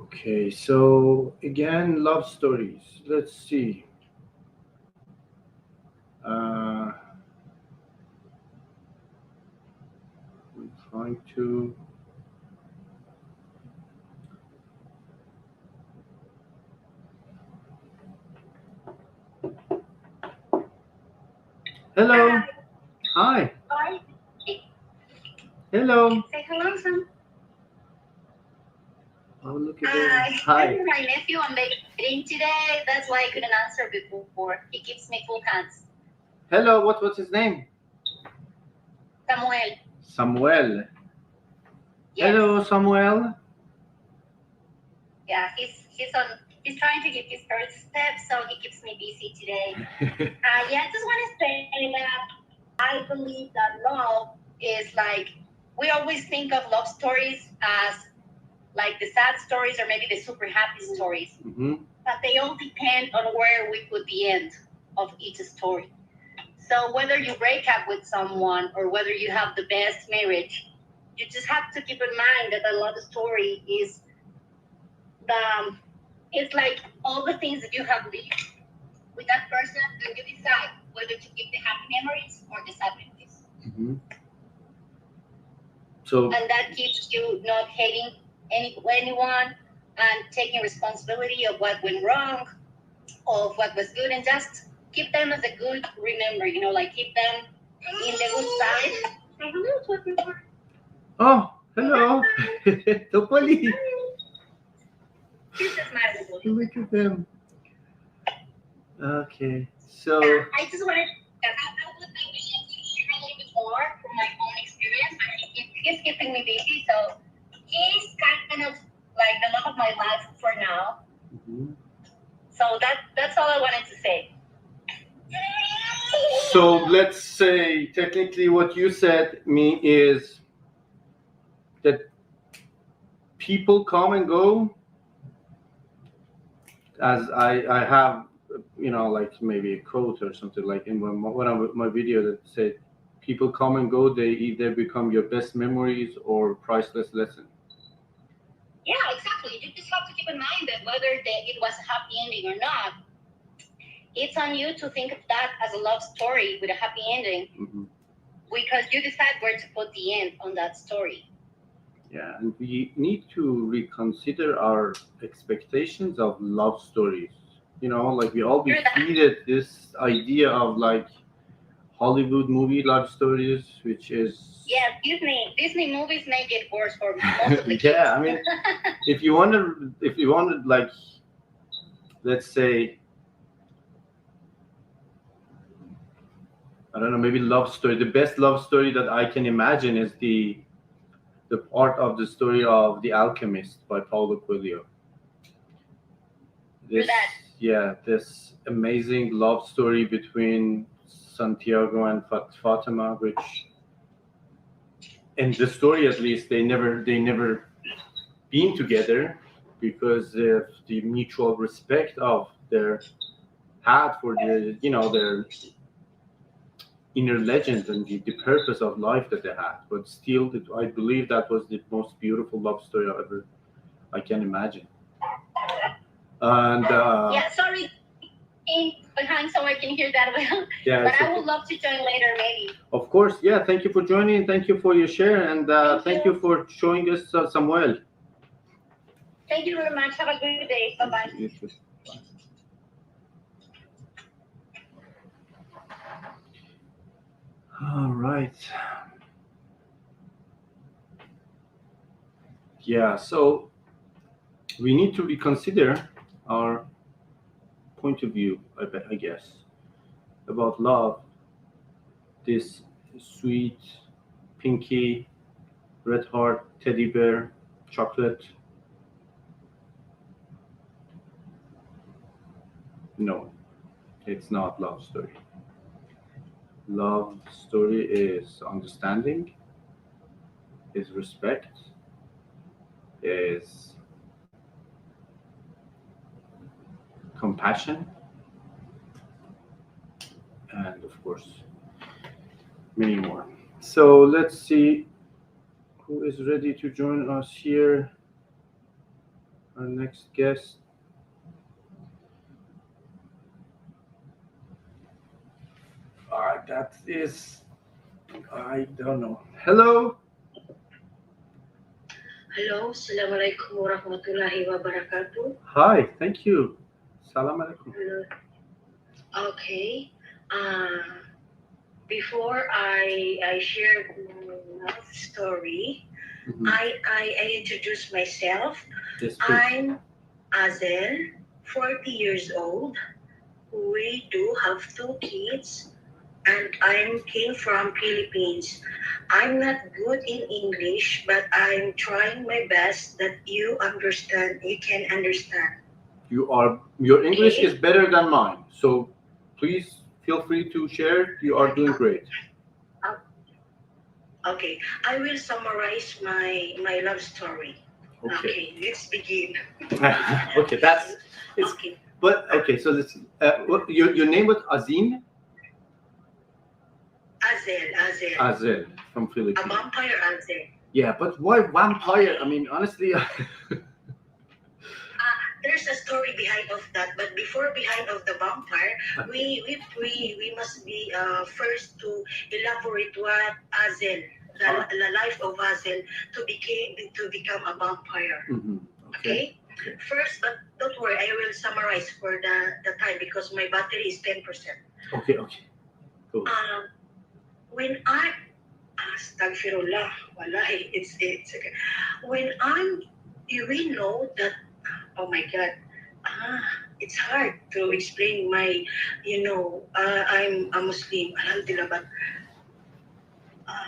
Okay, so again, love stories. Let's see. I'm trying to. Hello. Hi. Hi. Hello. Say hello, Sam. Oh, look at that. Hi. This is my nephew. I'm babying today. That's why I couldn't answer before. He gives me full hands. Hello. What's his name? Samuel. Samuel. Yes. Hello, Samuel. Yeah, he's trying to get his first steps, so he keeps me busy today. Yeah, I just want to say that I believe that love is like, we always think of love stories as like the sad stories or maybe the super happy stories, but they all depend on where we put the end of each story. So whether you break up with someone or whether you have the best marriage, you just have to keep in mind that the love story is it's like all the things that you have lived with that person, and you decide whether to keep the happy memories or the sad memories. So, and that keeps you not hating anyone and taking responsibility of what went wrong, of what was good, and just keep them as a good remember, you know, like keep them in the good side. Say hello to everyone. Oh, hello. Topoli. Here's the smile. Look at them. Okay, so I just wanted I wish I could share a little bit more from my own experience, but he's keeping me busy, so he's kind of like the love of my life for now. mhm. So that's all I wanted to say. So let's say technically what you said me is that people come and go, as I have, like maybe a quote or something like in one of my video that said, people come and go, they either become your best memories or priceless lesson. Yeah, exactly. You just have to keep in mind that whether it was a happy ending or not, it's on you to think of that as a love story with a happy ending, Mhm. because you decide where to put the end on that story. Yeah, and we need to reconsider our expectations of love stories. Like we all be True that. feeded this idea of like Hollywood movie love stories, which is Yeah, Disney movies make it worse for most of the kids. yeah. I mean, if you wanted like, let's say, I don't know, maybe love story. The best love story that I can imagine is the part of the story of The Alchemist by Paulo Coelho. True that. This amazing love story between Santiago and Fatima, which in the story at least they never been together because of the mutual respect of their had for their inner legend and the purpose of life that they had. But still, I believe that was the most beautiful love story I can imagine. And Yeah, sorry, behind so I can hear that well. yeah, But it's I okay. would love to join later, maybe. Of course, yeah. Thank you for joining. Thank you for your share, and thank you for showing us Samuel. Thank you very much. Have a good day. Bye bye. You too. All right. Yeah. So we need to reconsider our point of view, I guess, about love. This sweet, pinky, red heart, teddy bear, chocolate. No, it's not love story. Love story is understanding, is respect, is compassion, and of course, many more. So let's see who is ready to join us here. Our next guest. That is, I don't know. Hello. Hello, Assalamualaikum warahmatullahi wabarakatuh. Hi. Thank you. Salam alaikum. Hello. Okay. Before I share my story, Mhm. I introduce myself. Yes, please. I'm Azel, 40 years old. We do have 2 kids, and I came from Philippines. I'm not good in English, but I'm trying my best that you can understand. Your English Okay. is better than mine, so please feel free to share. You are doing great. Okay, I will summarize my love story. Okay. Okay, let's begin. Okay, it's. Okay, But okay, so let's. What your name was Azim Azel, Azel from a Philippines. vampire Azel. Yeah, but why vampire? I mean, honestly. There's a story behind of that, but behind of the vampire, we must be first to elaborate what Azel, the life of Azel to become a vampire. Mhm. Okay. First, but don't worry, I will summarize for the time because my battery is 10%. Okay, okay. Cool. When I Astaghfirullah, wallahi, it's okay. When we know that, oh my God, it's hard to explain my, I'm a Muslim, alhamdulillah, but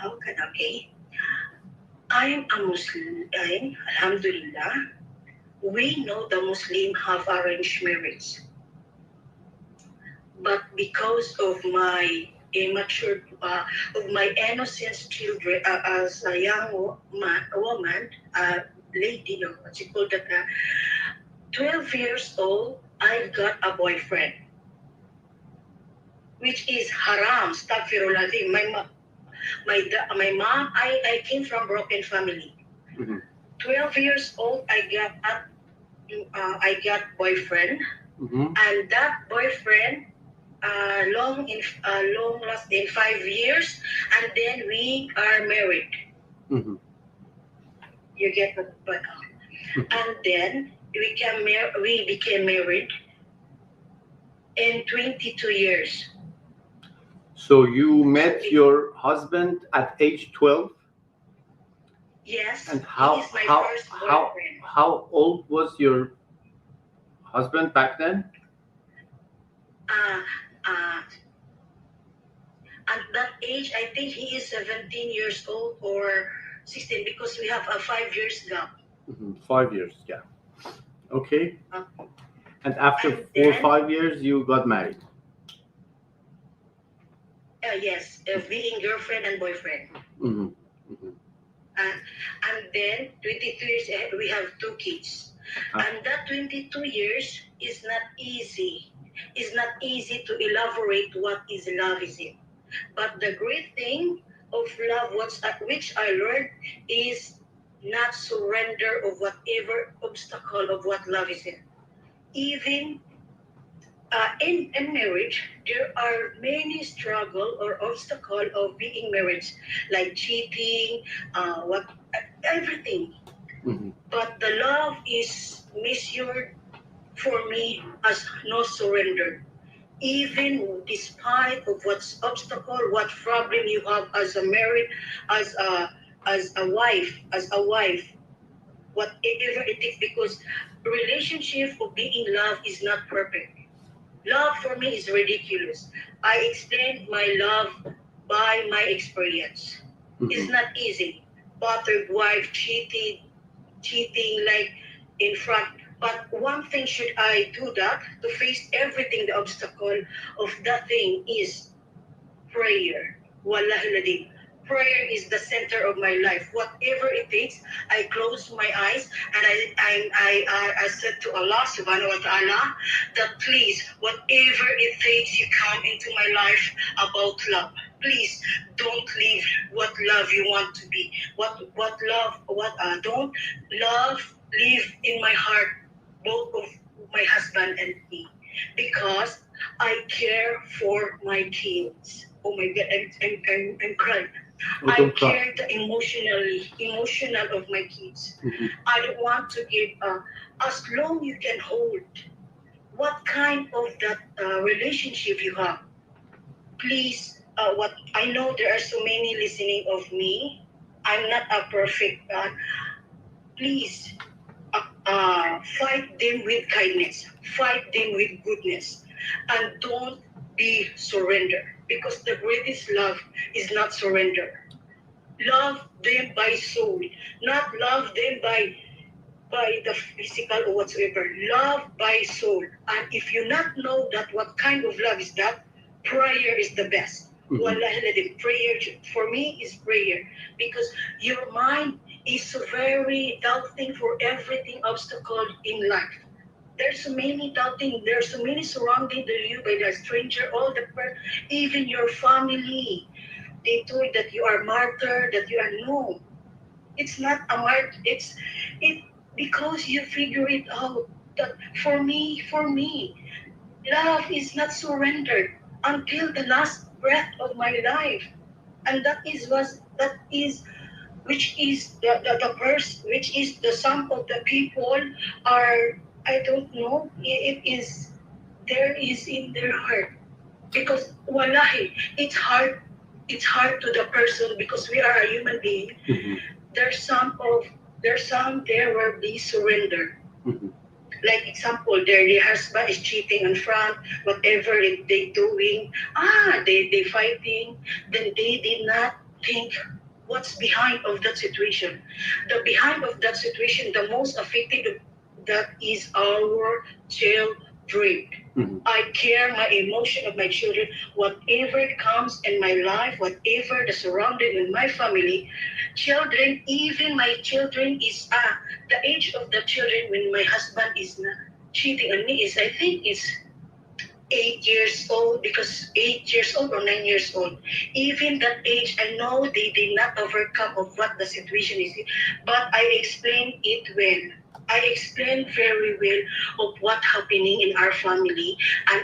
okay. I'm a Muslim, alhamdulillah. We know the Muslim have arranged marriage. But because of my immature, of my innocent children, as a young woman, lady, what you call that, 12 years old, I got a boyfriend, which is haram, astaghfirullah. My mom, I came from broken family. Mm-hmm. 12 years old, I got boyfriend, Mm-hmm. and that boyfriend long last in 5 years, and then we are married. Mm-hmm. You get what? And then we became married in 22 years. So you met your husband at age 12? Yes. And he is my first boyfriend. how old was your husband back then? At that age, I think he is 17 years old or 16 because we have a 5 years gap. Mm-hmm. 5 years, yeah. Okay. And after And 4 or then- 5 years, you got married. Yes, being girlfriend and boyfriend. Mm-hmm. Mm-hmm. And then 22 years, we have 2 kids. And that 22 years is not easy. It's not easy to elaborate what is love is it. But the great thing of love, which I learned, is not surrender of whatever obstacle of what love is in. Even in marriage, there are many struggle or obstacle of being married, like cheating, everything. Mm-hmm. But the love is measured for me as no surrender. Even despite of what's obstacle, what problem you have as a married, as a wife, whatever it is, because relationship of being in love is not perfect. Love for me is ridiculous. I explain my love by my experience. Mm-hmm. It's not easy. Battered wife, cheating like in front. But one thing should I do that to face everything, the obstacle of that thing is prayer. Wallahi ladin. Prayer is the center of my life. Whatever it takes, I close my eyes and I said to Allah subhanahu wa ta'ala that please, whatever it takes, you come into my life about love. Please don't leave what love you want to be. Don't love live in my heart, both of my husband and me, because I care for my kids. Oh my God, I'm crying. Oh, I don't cry. care the emotional of my kids. Mm-hmm. I don't want to give as long you can hold. What kind of that relationship you have? Please, what I know there are so many listening of me. I'm not a perfect God. Please, fight them with kindness. Fight them with goodness, and don't be surrender. Because the greatest love is not surrender. Love them by soul, not love them by the physical or whatsoever. Love by soul. And if you not know that what kind of love is that, prayer is the best. Mhm. Wallahi, prayer for me is prayer, because your mind is very doubting for everything obstacle in life. There's so many doubting. There's so many surrounding you by the stranger, even your family. They told that you are martyr, that you are no. It's not a martyr. It because you figure it out that for me, love is not surrendered until the last breath of my life, and that is which is which is the sum of the people are, I don't know, it is there is in their heart, because wallahi it's hard to the person, because we are a human being. There's some there where they surrender. Like example, their husband is cheating in front, whatever they doing, they fighting, then they did not think what's behind of that situation. The behind of that situation, the most affected, that is our children. I care my emotion of my children, whatever comes in my life, whatever the surrounding in my family, children, even my children is the age of the children when my husband is not cheating on me is, I think is 8 years old, because 8 years old or 9 years old. Even that age, I know they did not overcome of what the situation is, but I explained it well. I explained very well of what happening in our family, and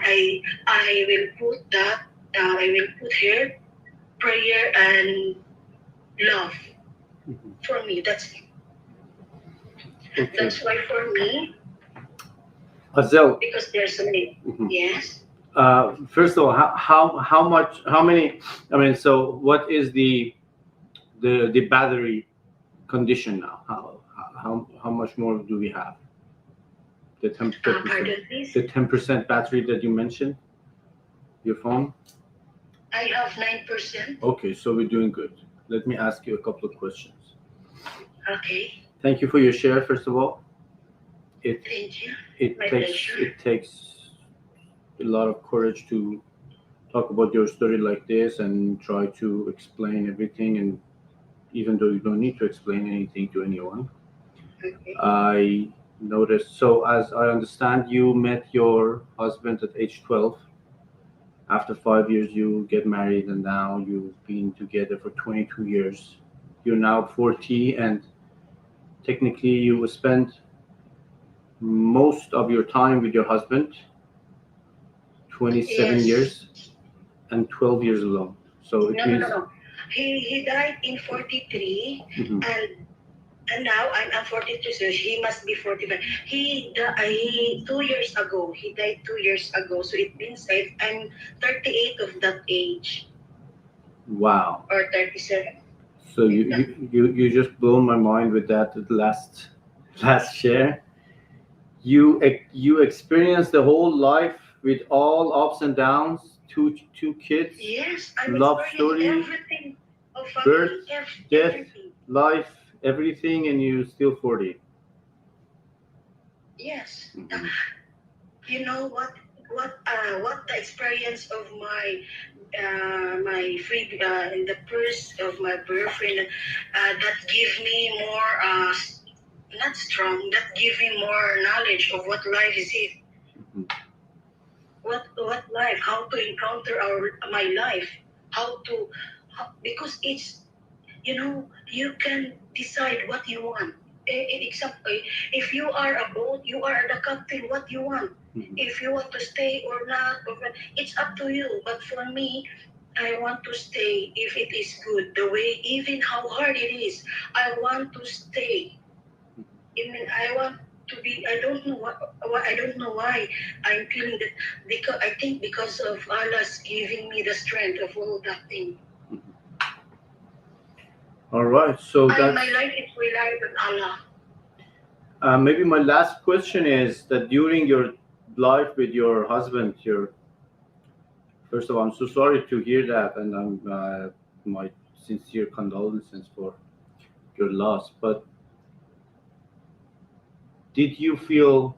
I will put that, I will put here prayer and love for me. That's it. Okay. That's why for me, Hazel, because there's a need. Yes. first of all, how many? I mean, so what is the battery condition now? How much more do we have? The 10%, Pardon, please. the 10% battery that you mentioned, your phone. I have 9%. Okay, so we're doing good. Let me ask you a couple of questions. Okay. Thank you for your share. First of all, Thank you. My pleasure. it takes a lot of courage to talk about your story like this and try to explain everything, and even though you don't need to explain anything to anyone. Okay. I noticed, so as I understand, you met your husband at age 12. After 5 years, you get married, and now you've been together for 22 years. You're now 40, and technically you spend most of your time with your husband, 27 Yes. years, and 12 years alone. So it means No. He died in 43, Mhm. and now I'm 42, so he must be 45. He 2 years ago. He died 2 years ago, so it means I'm 38 of that age, Wow. or 37. So you just blown my mind with that last share. You experienced the whole life with all ups and downs, two kids, Yes, I love experienced story, everything of birth, family, death, everything. life, everything, and you still 40. Yes. Mhm. You know what the experience of my free in the first of my boyfriend, that give me more not strong, that give me more knowledge of what life is it. Mhm. What life, how to encounter my life, because it's, you can decide what you want. Example, if you are a boat, you are the captain, what you want. Mhm. If you want to stay or not, it's up to you. But for me, I want to stay if it is good. The way, even how hard it is, I want to stay. I want to be. I don't know I don't know why I'm feeling that, because I think because of Allah's giving me the strength of all that thing. All right, so My that's life is reliant on Allah. maybe my last question is that during your life with your husband, first of all, I'm so sorry to hear that, and my sincere condolences for your loss. But did you feel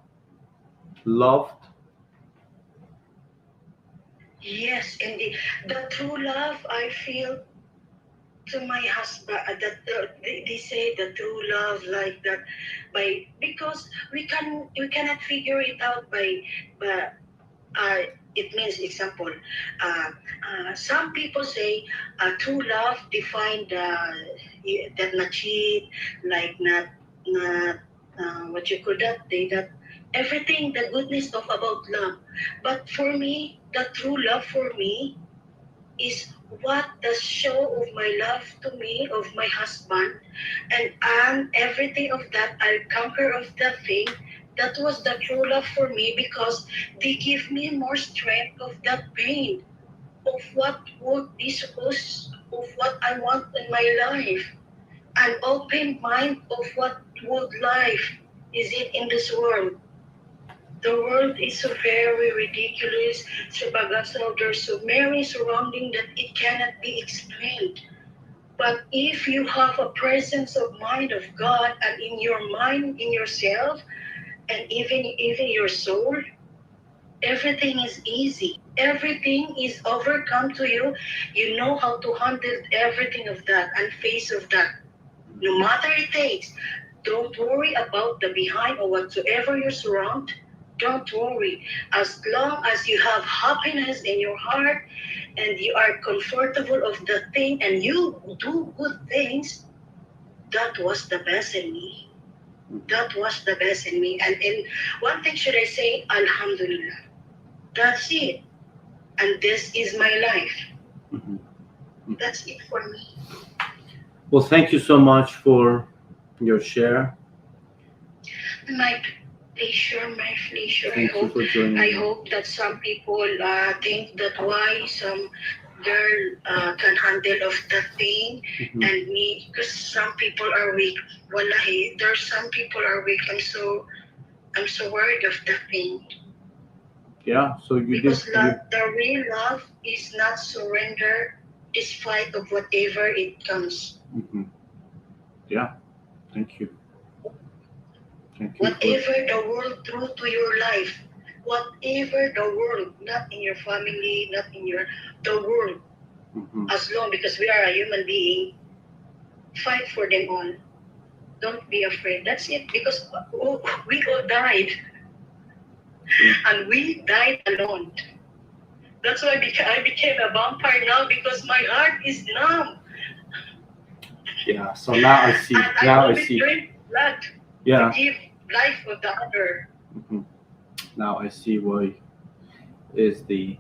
loved? Yes, indeed. The true love I feel to my husband, that they say the true love like that, because we cannot figure it out by it means, example, some people say true love defined that not cheat, like not what you call that, that everything, the goodness of about love. But for me, the true love for me is what the show of my love to me, of my husband, and everything of that, I'll conquer of that thing. That was the true love for me because they give me more strength of that pain, of what would be supposed, of what I want in my life, an open mind of what would life is it in this world. The world is so very ridiculous, so bagaso, there's so many surrounding that it cannot be explained. But if you have a presence of mind of God and in your mind, in yourself, and even your soul, everything is easy. Everything is overcome to you. You know how to handle everything of that and face of that. No matter it takes, don't worry about the behind or whatsoever you're surrounded. Don't worry. As long as you have happiness in your heart and you are comfortable of the thing and you do good things, that was the best in me. That was the best in me. And in one thing should I say, Alhamdulillah. That's it. And this is my life. Mhm. That's it for me. Well, thank you so much for your share. My pleasure, my pleasure. Thank you for joining I me. hope that some people think that why some girl can handle of the thing Mhm. and me, because some people are weak. Wallahi, there's some people are weak. I'm so worried of the thing. Yeah, so you did. Because love, the real love is not surrender despite of whatever it comes. Mhm. Yeah, thank you. Thank you. Whatever the world threw to your life, whatever the world, not in your family, not in the world, Mhm. as long because we are a human being, fight for them all. Don't be afraid. That's it. Because we all died, and we died alone. That's why I became a vampire now because my heart is numb. Yeah, so now I see. And I Now I always see. drink blood Yeah. to give life of the other. Mhm. Now I see why is Okay.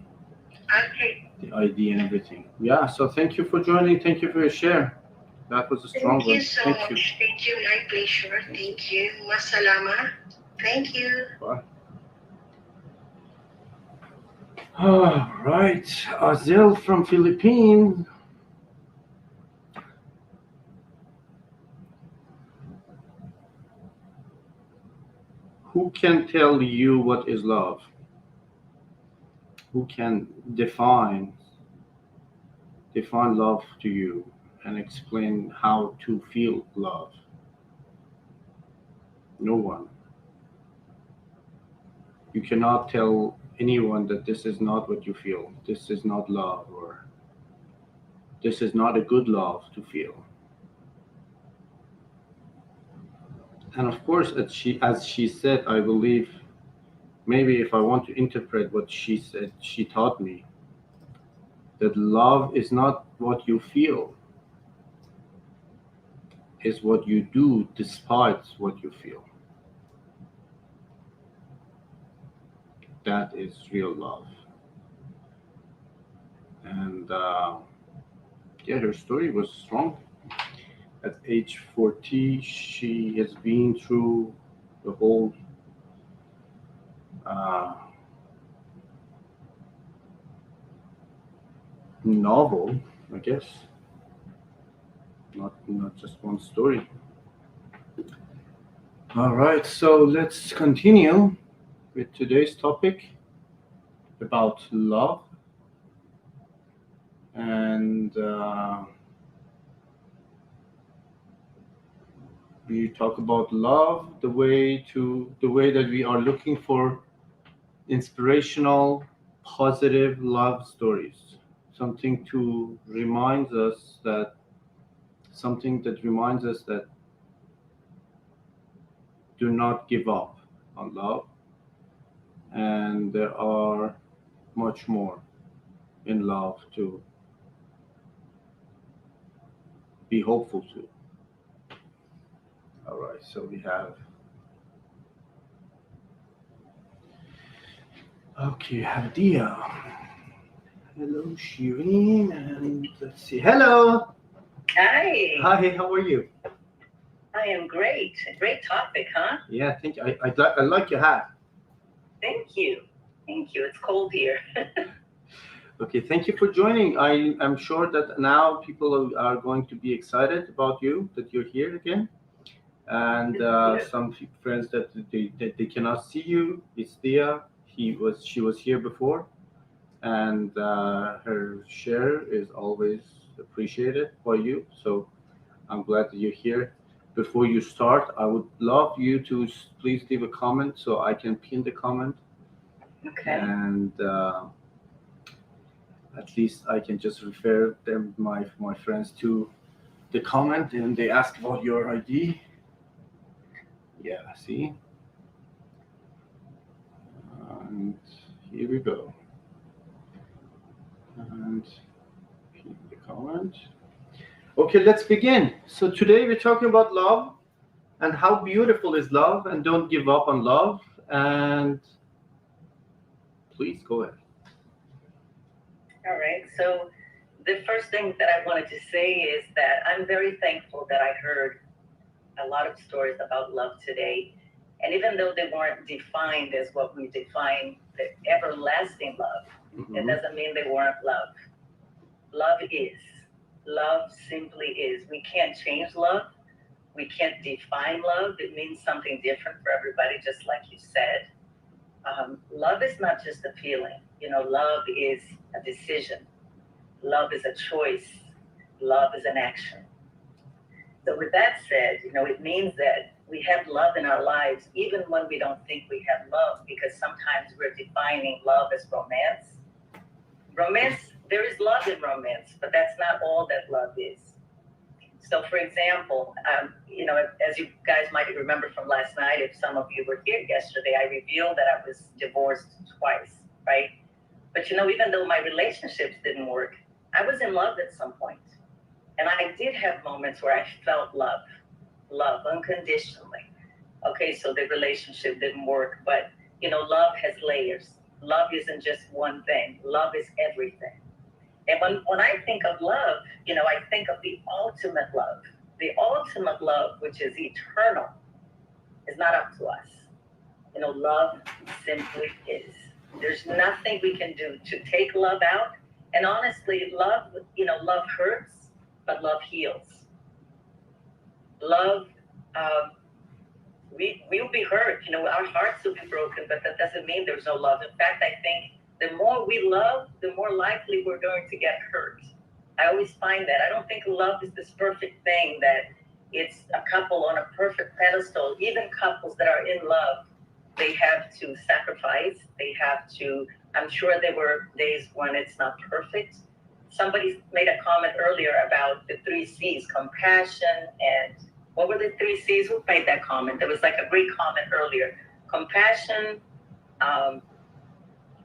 the idea and everything. Yeah, so thank you for joining. Thank you for your share. That was a strong Thank you one. so Thank you. much. Thank you. My pleasure. Thank you. Masalama. Thank you. Bye. All right, Azel from Philippines. Who can tell you what is love? Who can define love to you and explain how to feel love? No one. You cannot tell anyone that this is not what you feel. This is not love, or this is not a good love to feel. And of course, as she said, I believe maybe if I want to interpret what she said, she taught me that love is not what you feel, is what you do despite what you feel. That is real love. And yeah, her story was strong. At age 40, she has been through the whole uh, novel, I guess. Not just one story. All right, so let's continue with today's topic about love, and we talk about love, the way that we are looking for inspirational, positive love stories, something to remind us that something that reminds us that do not give up on love, and there are much more in love to be hopeful to. All right, so we have okay, have Dia. Hello, Shireen, and let's see. Hello. Hi. Hi. How are you? I am great. A great topic, huh? Yeah, thank you. I like your hat. Thank you. Thank you. It's cold here. Okay, thank you for joining. I'm sure that now people are going to be excited about you, that you're here again. And some friends that they cannot see you. It's Thea. She was here before, and her share is always appreciated by you. So I'm glad that you're here. Before you start, I would love you to please leave a comment so I can pin the comment, Okay. and at least I can just refer them my friends to the comment, and they ask about your ID. Yeah, see. And here we go. And pin the comment. Okay, let's begin. So today we're talking about love and how beautiful is love, and don't give up on love. And please go ahead. All right. So the first thing that I wanted to say is that I'm very thankful that I heard a lot of stories about love today. And even though they weren't defined as what we define the everlasting love, it doesn't mean they weren't love. Love is. Love simply is. We can't change love. We can't define love. It means something different for everybody, just like you said. Love is not just a feeling. Love is a decision. Love is a choice. Love is an action. So with that said, it means that we have love in our lives, even when we don't think we have love, because sometimes we're defining love as romance. Romance, there is love in romance, but that's not all that love is. So for example, as you guys might remember from last night, if some of you were here yesterday, I revealed that I was divorced twice, right? But even though my relationships didn't work, I was in love at some point. And I did have moments where I felt love unconditionally. Okay, so the relationship didn't work, but love has layers. Love isn't just one thing. Love is everything. And when I think of love, I think of the ultimate love. The ultimate love, which is eternal, is not up to us. Love simply is. There's nothing we can do to take love out. And honestly, love hurts, but love heals. Love, we'll be hurt. Our hearts will be broken, but that doesn't mean there's no love. In fact, I think the more we love, the more likely we're going to get hurt. I always find that. I don't think love is this perfect thing that it's a couple on a perfect pedestal. Even couples that are in love, they have to sacrifice. They have to, I'm sure there were days when it's not perfect. Somebody made a comment earlier about the 3 C's, compassion, and what were the 3 C's? Who made that comment? There was like a great comment earlier. Compassion,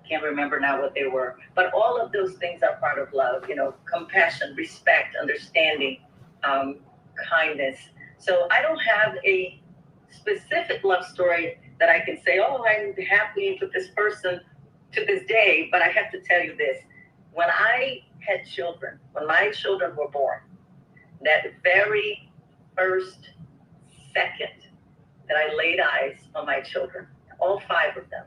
can't remember now what they were, but all of those things are part of love. Compassion, respect, understanding, kindness. So I don't have a specific love story that I can say, oh, I'm happy with this person to this day, but I have to tell you this. When I had children, when my children were born, that very first second that I laid eyes on my children, all 5 of them,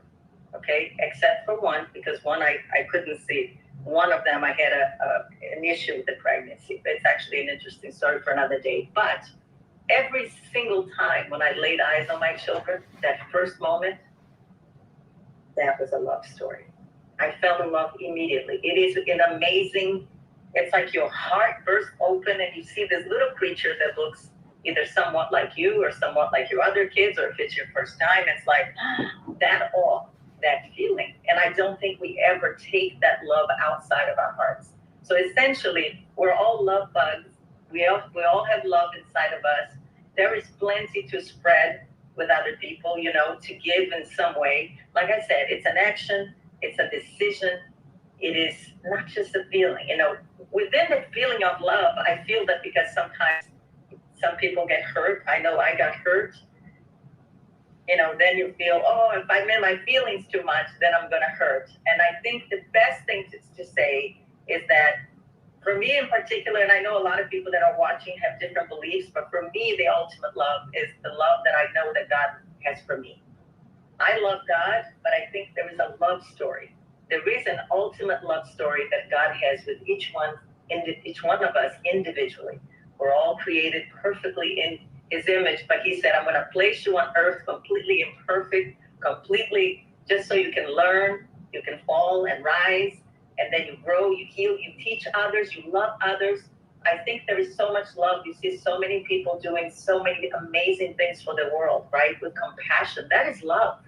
okay, except for one, because one I couldn't see. One of them I had an issue with the pregnancy. It's actually an interesting story for another day. But every single time when I laid eyes on my children, that first moment, that was a love story. I fell in love immediately. It is an amazing, it's like your heart bursts open and you see this little creature that looks either somewhat like you or somewhat like your other kids, or if it's your first time, it's like that awe, that feeling. And I don't think we ever take that love outside of our hearts. So essentially, we're all love bugs. We all have love inside of us. There is plenty to spread with other people, to give in some way. Like I said, it's an action, it's a decision. It is not just a feeling. Within the feeling of love, I feel that because sometimes some people get hurt. I know I got hurt then you feel, oh, if I'm in my feelings too much, then I'm going to hurt. And I think the best thing to say is that for me in particular, and I know a lot of people that are watching have different beliefs, but for me, the ultimate love is the love that I know that God has for me. I love God, but I think there is a love story. There is an ultimate love story that God has with each one of us individually. We're all created perfectly in His image, but He said, I'm going to place you on earth completely imperfect, completely just so you can learn, you can fall and rise, and then you grow, you heal, you teach others, you love others. I think there is so much love. You see so many people doing so many amazing things for the world, right? With compassion. That is love.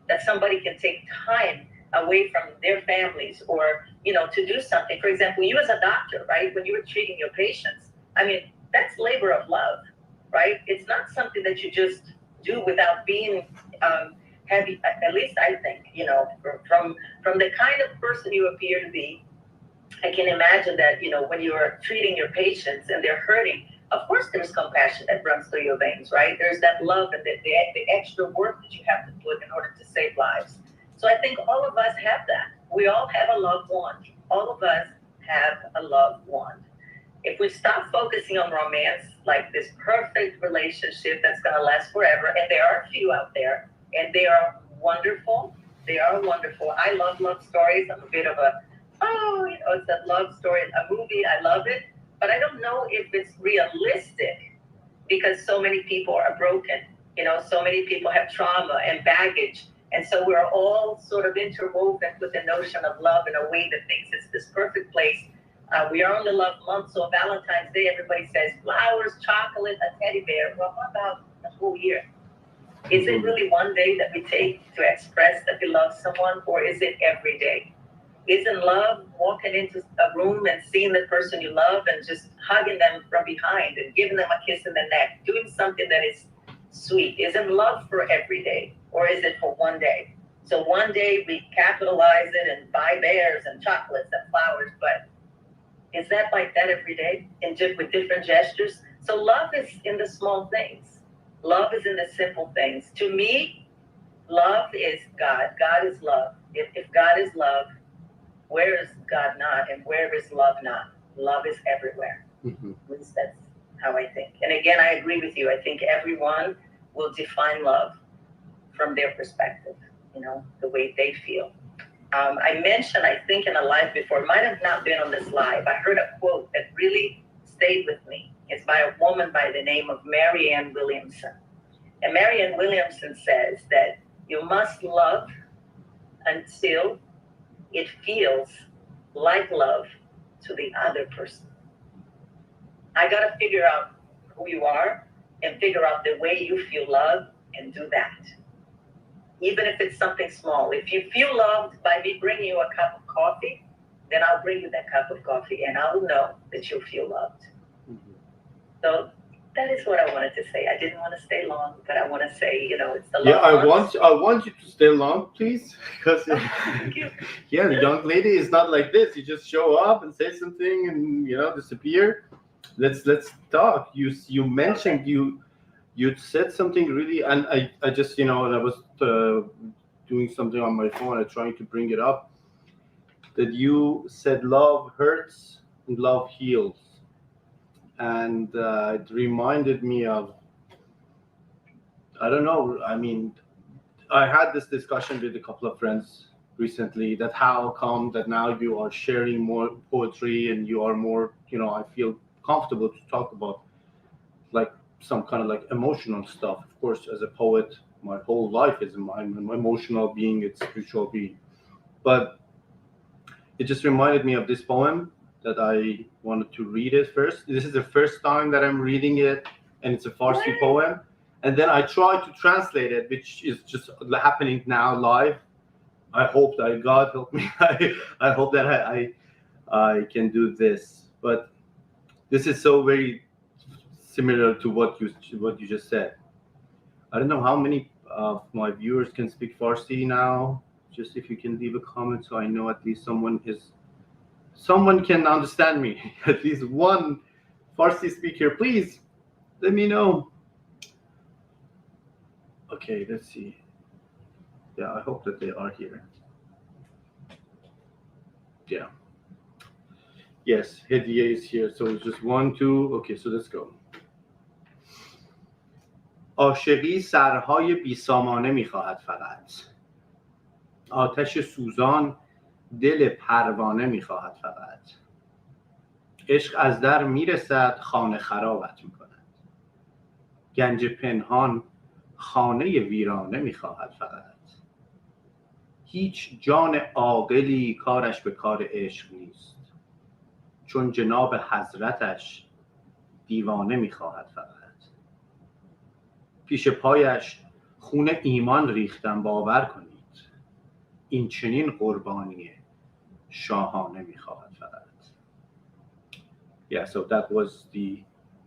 That somebody can take time away from their families or, to do something. For example, you as a doctor, right? When you were treating your patients, I mean, that's labor of love, right? It's not something that you just do without being heavy, at least I think, from the kind of person you appear to be. I can imagine that, when you are treating your patients and they're hurting, of course there's compassion that runs through your veins, right? There's that love and the extra work that you have to put in order to save lives. So I think all of us have that. We all have a loved one. All of us have a loved one. If we stop focusing on romance, like this perfect relationship that's going to last forever, and there are a few out there, and they are wonderful. They are wonderful. I love love stories. I'm a bit of a, it's a love story, a movie. I love it. But I don't know if it's realistic because so many people are broken. So many people have trauma and baggage. And so we're all sort of interwoven with the notion of love in a way that thinks it's this perfect place. We are on the love month, so Valentine's Day, everybody says flowers, chocolate, a teddy bear. Well, what about the whole year? Is it really one day that we take to express that we love someone, or is it every day? Isn't love walking into a room and seeing the person you love and just hugging them from behind and giving them a kiss in the neck, doing something that is sweet? Isn't love for every day, or is it for one day? So one day we capitalize it and buy bears and chocolates and flowers, but is that like that every day and just with different gestures? So love is in the small things. Love is in the simple things. To me, love is God. God is love. If God is love, where is God not, and where is love not? Love is everywhere. Mm-hmm. At least that's how I think. And again, I agree with you. I think everyone will define love from their perspective, the way they feel. I mentioned, I think in a live before, it might have not been on this live, I heard a quote that really stayed with me. It's by a woman by the name of Marianne Williamson. And Marianne Williamson says that you must love until it feels like love to the other person. I got to figure out who you are and figure out the way you feel love and do that. Even if it's something small. If you feel loved by me bringing you a cup of coffee, then I'll bring you that cup of coffee and I'll know that you'll feel loved. Mm-hmm. So that is what I wanted to say. I didn't want to stay long, but I want to say, it's the love. Yeah, I want you to stay long, please, because the young lady is not like this. You just show up and say something and disappear. Let's talk. You mentioned okay. You said something really, and I just I was doing something on my phone. I'm trying to bring it up. That you said love hurts and love heals. And it reminded me of, I don't know, I mean, I had this discussion with a couple of friends recently that how come that now you are sharing more poetry and you are more, I feel comfortable to talk about like some kind of like emotional stuff. Of course, as a poet, my whole life is I'm an emotional being, it's spiritual being. But it just reminded me of this poem that I wanted to read it first. This is the first time that I'm reading it, and it's a Farsi poem. And then I tried to translate it, which is just happening now live. I hope that God help me. I hope that I can do this. But this is so very similar to what you just said. I don't know how many of my viewers can speak Farsi now. Just if you can leave a comment so I know at least someone can understand me. At least one Farsi speaker, please let me know. Okay, let's see. Yeah, I hope that they are here. Yeah. Yes, Hediye is here. So it's just 1, 2. Okay, so let's go. عاشقی سرهای بیسامانه میخواهد فقط. آتش سوزان دل پروانه میخواهد فقط. عشق از در میرسد خانه خرابت میکند. گنج پنهان خانه ویرانه میخواهد فقط. هیچ جان عاقلی کارش به کار عشق نیست، چون جناب حضرتش دیوانه میخواهد فقط. پیش پایش خون ایمان ریختم باور کنید، این چنین قربانی شاهانه میخواهد فقط. Yeah, so that was the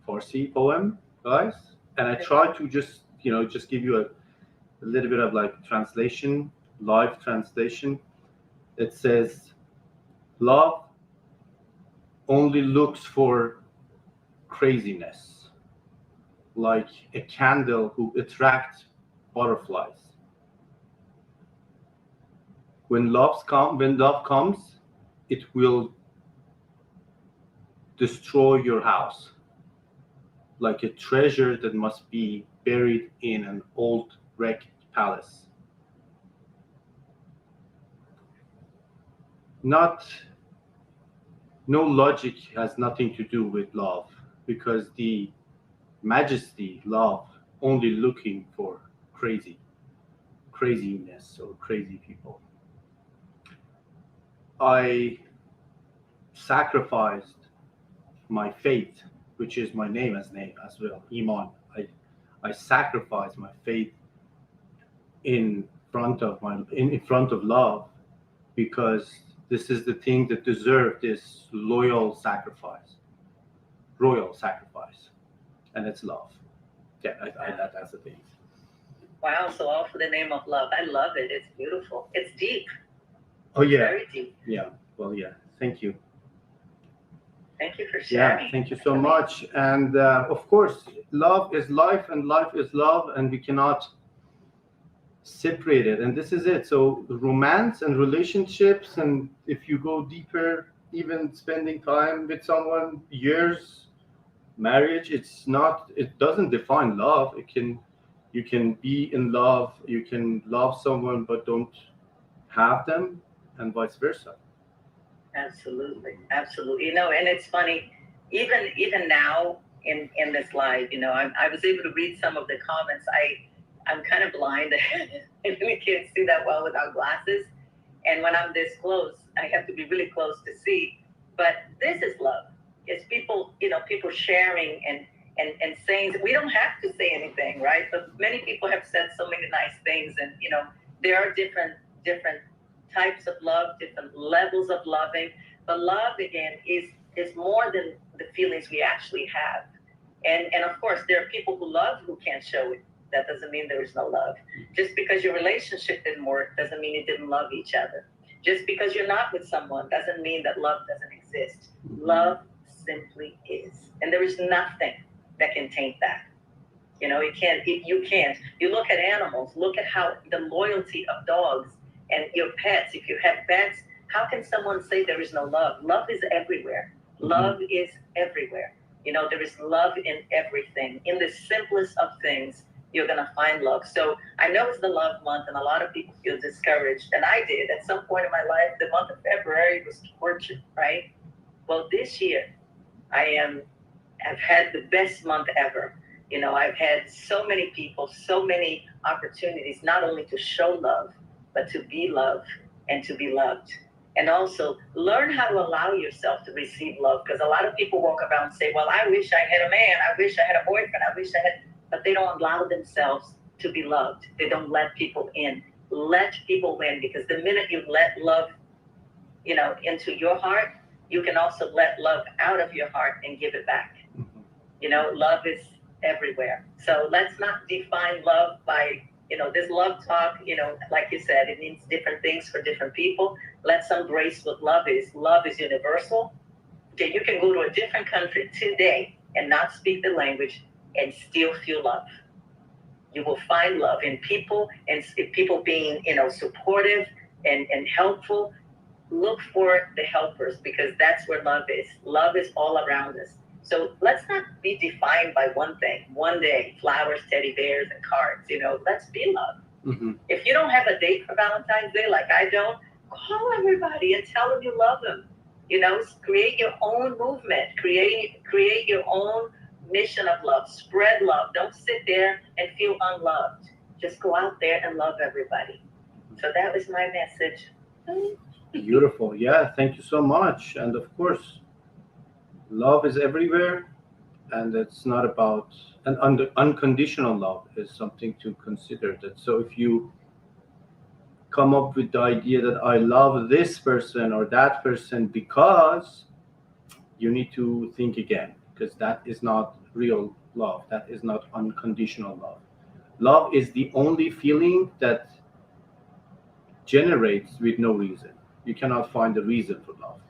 Farsi poem, guys. And I tried to just, just give you a little bit of like translation, live translation. It says, love only looks for craziness, like a candle who attracts butterflies. When love comes, it will destroy your house, like a treasure that must be buried in an old wrecked palace. No logic has nothing to do with love, because the majesty, love, only looking for craziness or crazy people. I sacrificed my faith, which is my name as well, Iman. I sacrificed my faith in front of love, because this is the thing that deserves this royal sacrifice, and it's love. Yeah, that's the thing. Wow, so all for the name of love. I love it. It's beautiful. It's deep. Oh yeah. Very deep. Yeah. Well, yeah. Thank you. Thank you for sharing. Yeah, thank you so much. And of course, love is life, and life is love, and we cannot separate it. And this is it. So romance and relationships, and if you go deeper, even spending time with someone, years, marriage, it doesn't define love. You can be in love, you can love someone but don't have them, and vice versa. Absolutely. And it's funny, even now in this live, I was able to read some of the comments. I'm kind of blind. I really can't see that well without glasses. And when I'm this close, I have to be really close to see. But this is love. It's people, people sharing and saying, we don't have to say anything, right? But many people have said so many nice things, and there are different types of love, different levels of loving. But love, again, is more than the feelings we actually have. And of course, there are people who love who can't show it. That doesn't mean there is no love. Just because your relationship didn't work doesn't mean you didn't love each other. Just because you're not with someone doesn't mean that love doesn't exist. Love simply is. And there is nothing that can taint that. You can't. You look at animals, look at how the loyalty of dogs and your pets, if you have pets, how can someone say there is no love? Love is everywhere. Love is everywhere. There is love in everything. In the simplest of things, you're going to find love. So I know it's the love month, and a lot of people feel discouraged. And I did at some point in my life. The month of February was torture, right? Well, this year, I've had the best month ever. I've had so many people, so many opportunities, not only to show love, but to be loved and to be loved. And also learn how to allow yourself to receive love. Because a lot of people walk around and say, well, I wish I had a man. I wish I had a boyfriend. But they don't allow themselves to be loved. They don't let people in. Let people in, because the minute you let love, into your heart, you can also let love out of your heart and give it back. Love is everywhere. So let's not define love by, this love talk, like you said, it means different things for different people. Let's embrace what love is. Love is universal. Okay, you can go to a different country today and not speak the language and still feel love. You will find love in people, and people being, supportive and helpful. Look for the helpers, because that's where love is. Love is all around us. So let's not be defined by one thing. One day, flowers, teddy bears, and cards. Let's be love. Mm-hmm. If you don't have a date for Valentine's Day, like I don't, call everybody and tell them you love them. Create your own movement. Create your own mission of love. Spread love. Don't sit there and feel unloved. Just go out there and love everybody. So that was my message. Beautiful. Yeah, thank you so much. And of course, love is everywhere, and it's not about, and unconditional love is something to consider. That so if you come up with the idea that I love this person or that person, because you need to think again, because that is not real love. That is not unconditional love. Love is the only feeling that generates with no reason. You cannot find a reason for love.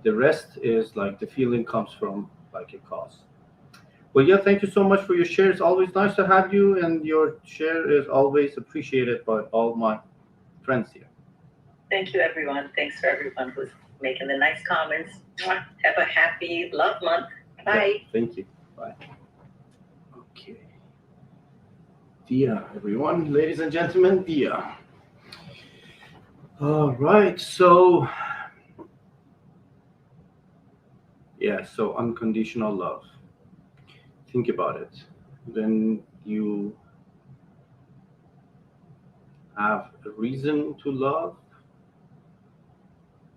The rest is like the feeling comes from like a cause. Well, yeah, thank you so much for your share. It's always nice to have you, and your share is always appreciated by all my friends here. Thank you, everyone. Thanks for everyone who's making the nice comments. Have a happy love month. Bye. Yeah, thank you. Bye. Okay. Dia, everyone. Ladies and gentlemen, Dia. All right. So, so unconditional love. Think about it. When you have a reason to love,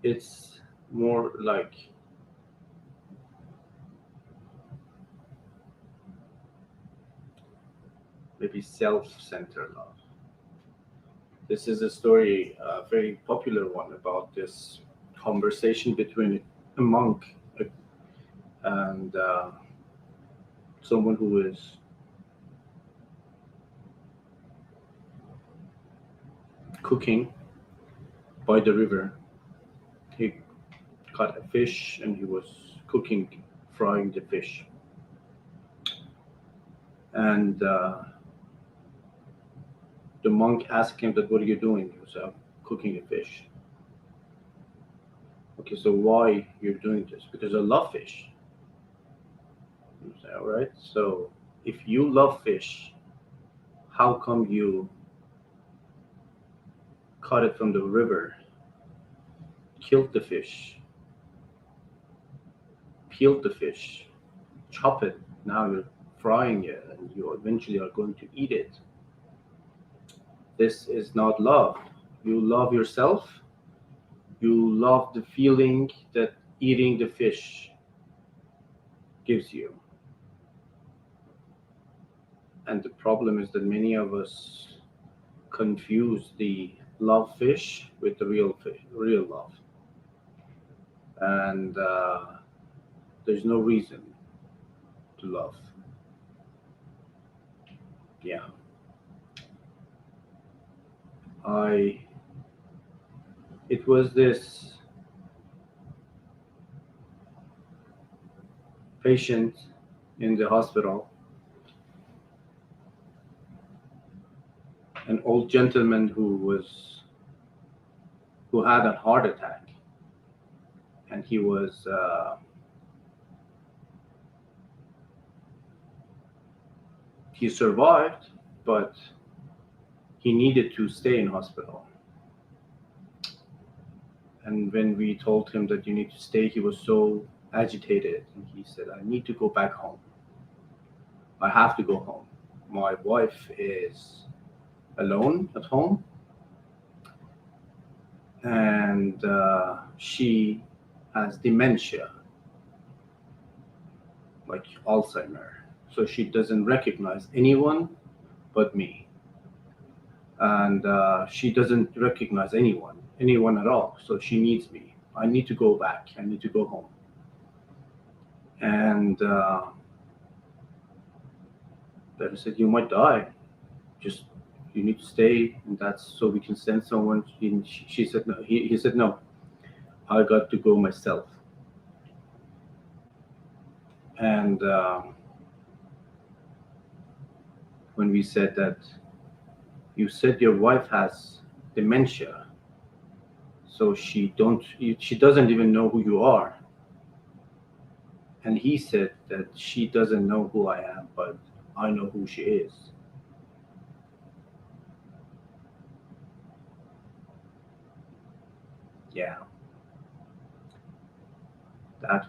it's more like maybe self-centered love. This is a story, a very popular one, about this conversation between a monk and someone who is cooking by the river. He caught a fish and he was cooking, frying the fish. And the monk asked him that, what are you doing? He was cooking a fish. Okay, so why you're doing this? Because I love fish. You say, all right, so if you love fish, how come you caught it from the river, killed the fish, peeled the fish, chop it, now you're frying it, and you eventually are going to eat it? This is not love. You love yourself. You love the feeling that eating the fish gives you. And the problem is that many of us confuse the love fish with the real fish, real love. And there's no reason to love. Yeah. It was this patient in the hospital, an old gentleman who had a heart attack, and he was he survived, but he needed to stay in hospital. And when we told him that you need to stay, he was so agitated, and he said, I need to go back home. I have to go home. My wife is alone at home, and she has dementia, like Alzheimer. So she doesn't recognize anyone but me. And she doesn't recognize anyone at all. So she needs me. I need to go back. I need to go home. And they said, you might die. Just, you need to stay, and that's so we can send someone. She said no. He said no. I got to go myself. And when we said that you said your wife has dementia, so she doesn't even know who you are. And he said that she doesn't know who I am, but I know who she is. Yeah. That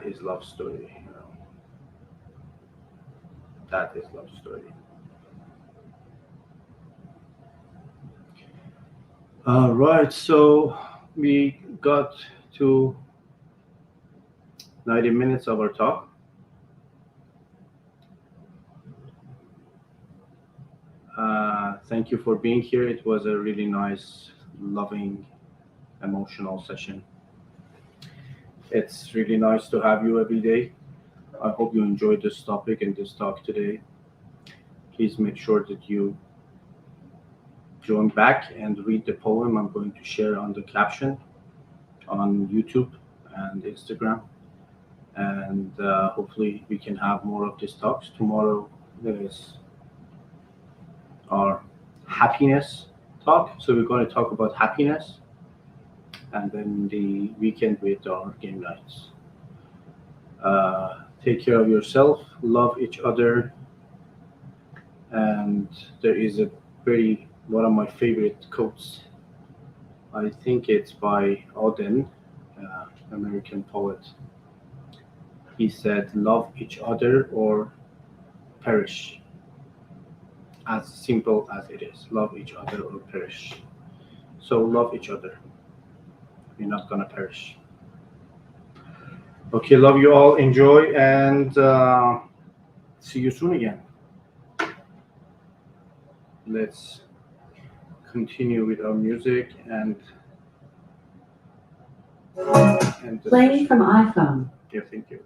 is love story, you know. That is love story. All right, so we got to 90 minutes of our talk. Thank you for being here. It was a really nice, loving, emotional session. It's really nice to have you every day. I hope you enjoyed this topic and this talk today. Please make sure that you join back and read the poem I'm going to share on the caption on YouTube and Instagram. And hopefully we can have more of these talks. Tomorrow there is our happiness talk. So we're going to talk about happiness. And then the weekend with our game nights. Take care of yourself, love each other. And there is one of my favorite quotes. I think it's by Auden, American poet. He said, love each other or perish. As simple as it is, love each other or perish. So love each other. You're not gonna perish. Okay, love you all, enjoy, and see you soon again. Let's continue with our music and Play from iPhone. Yeah, thank you.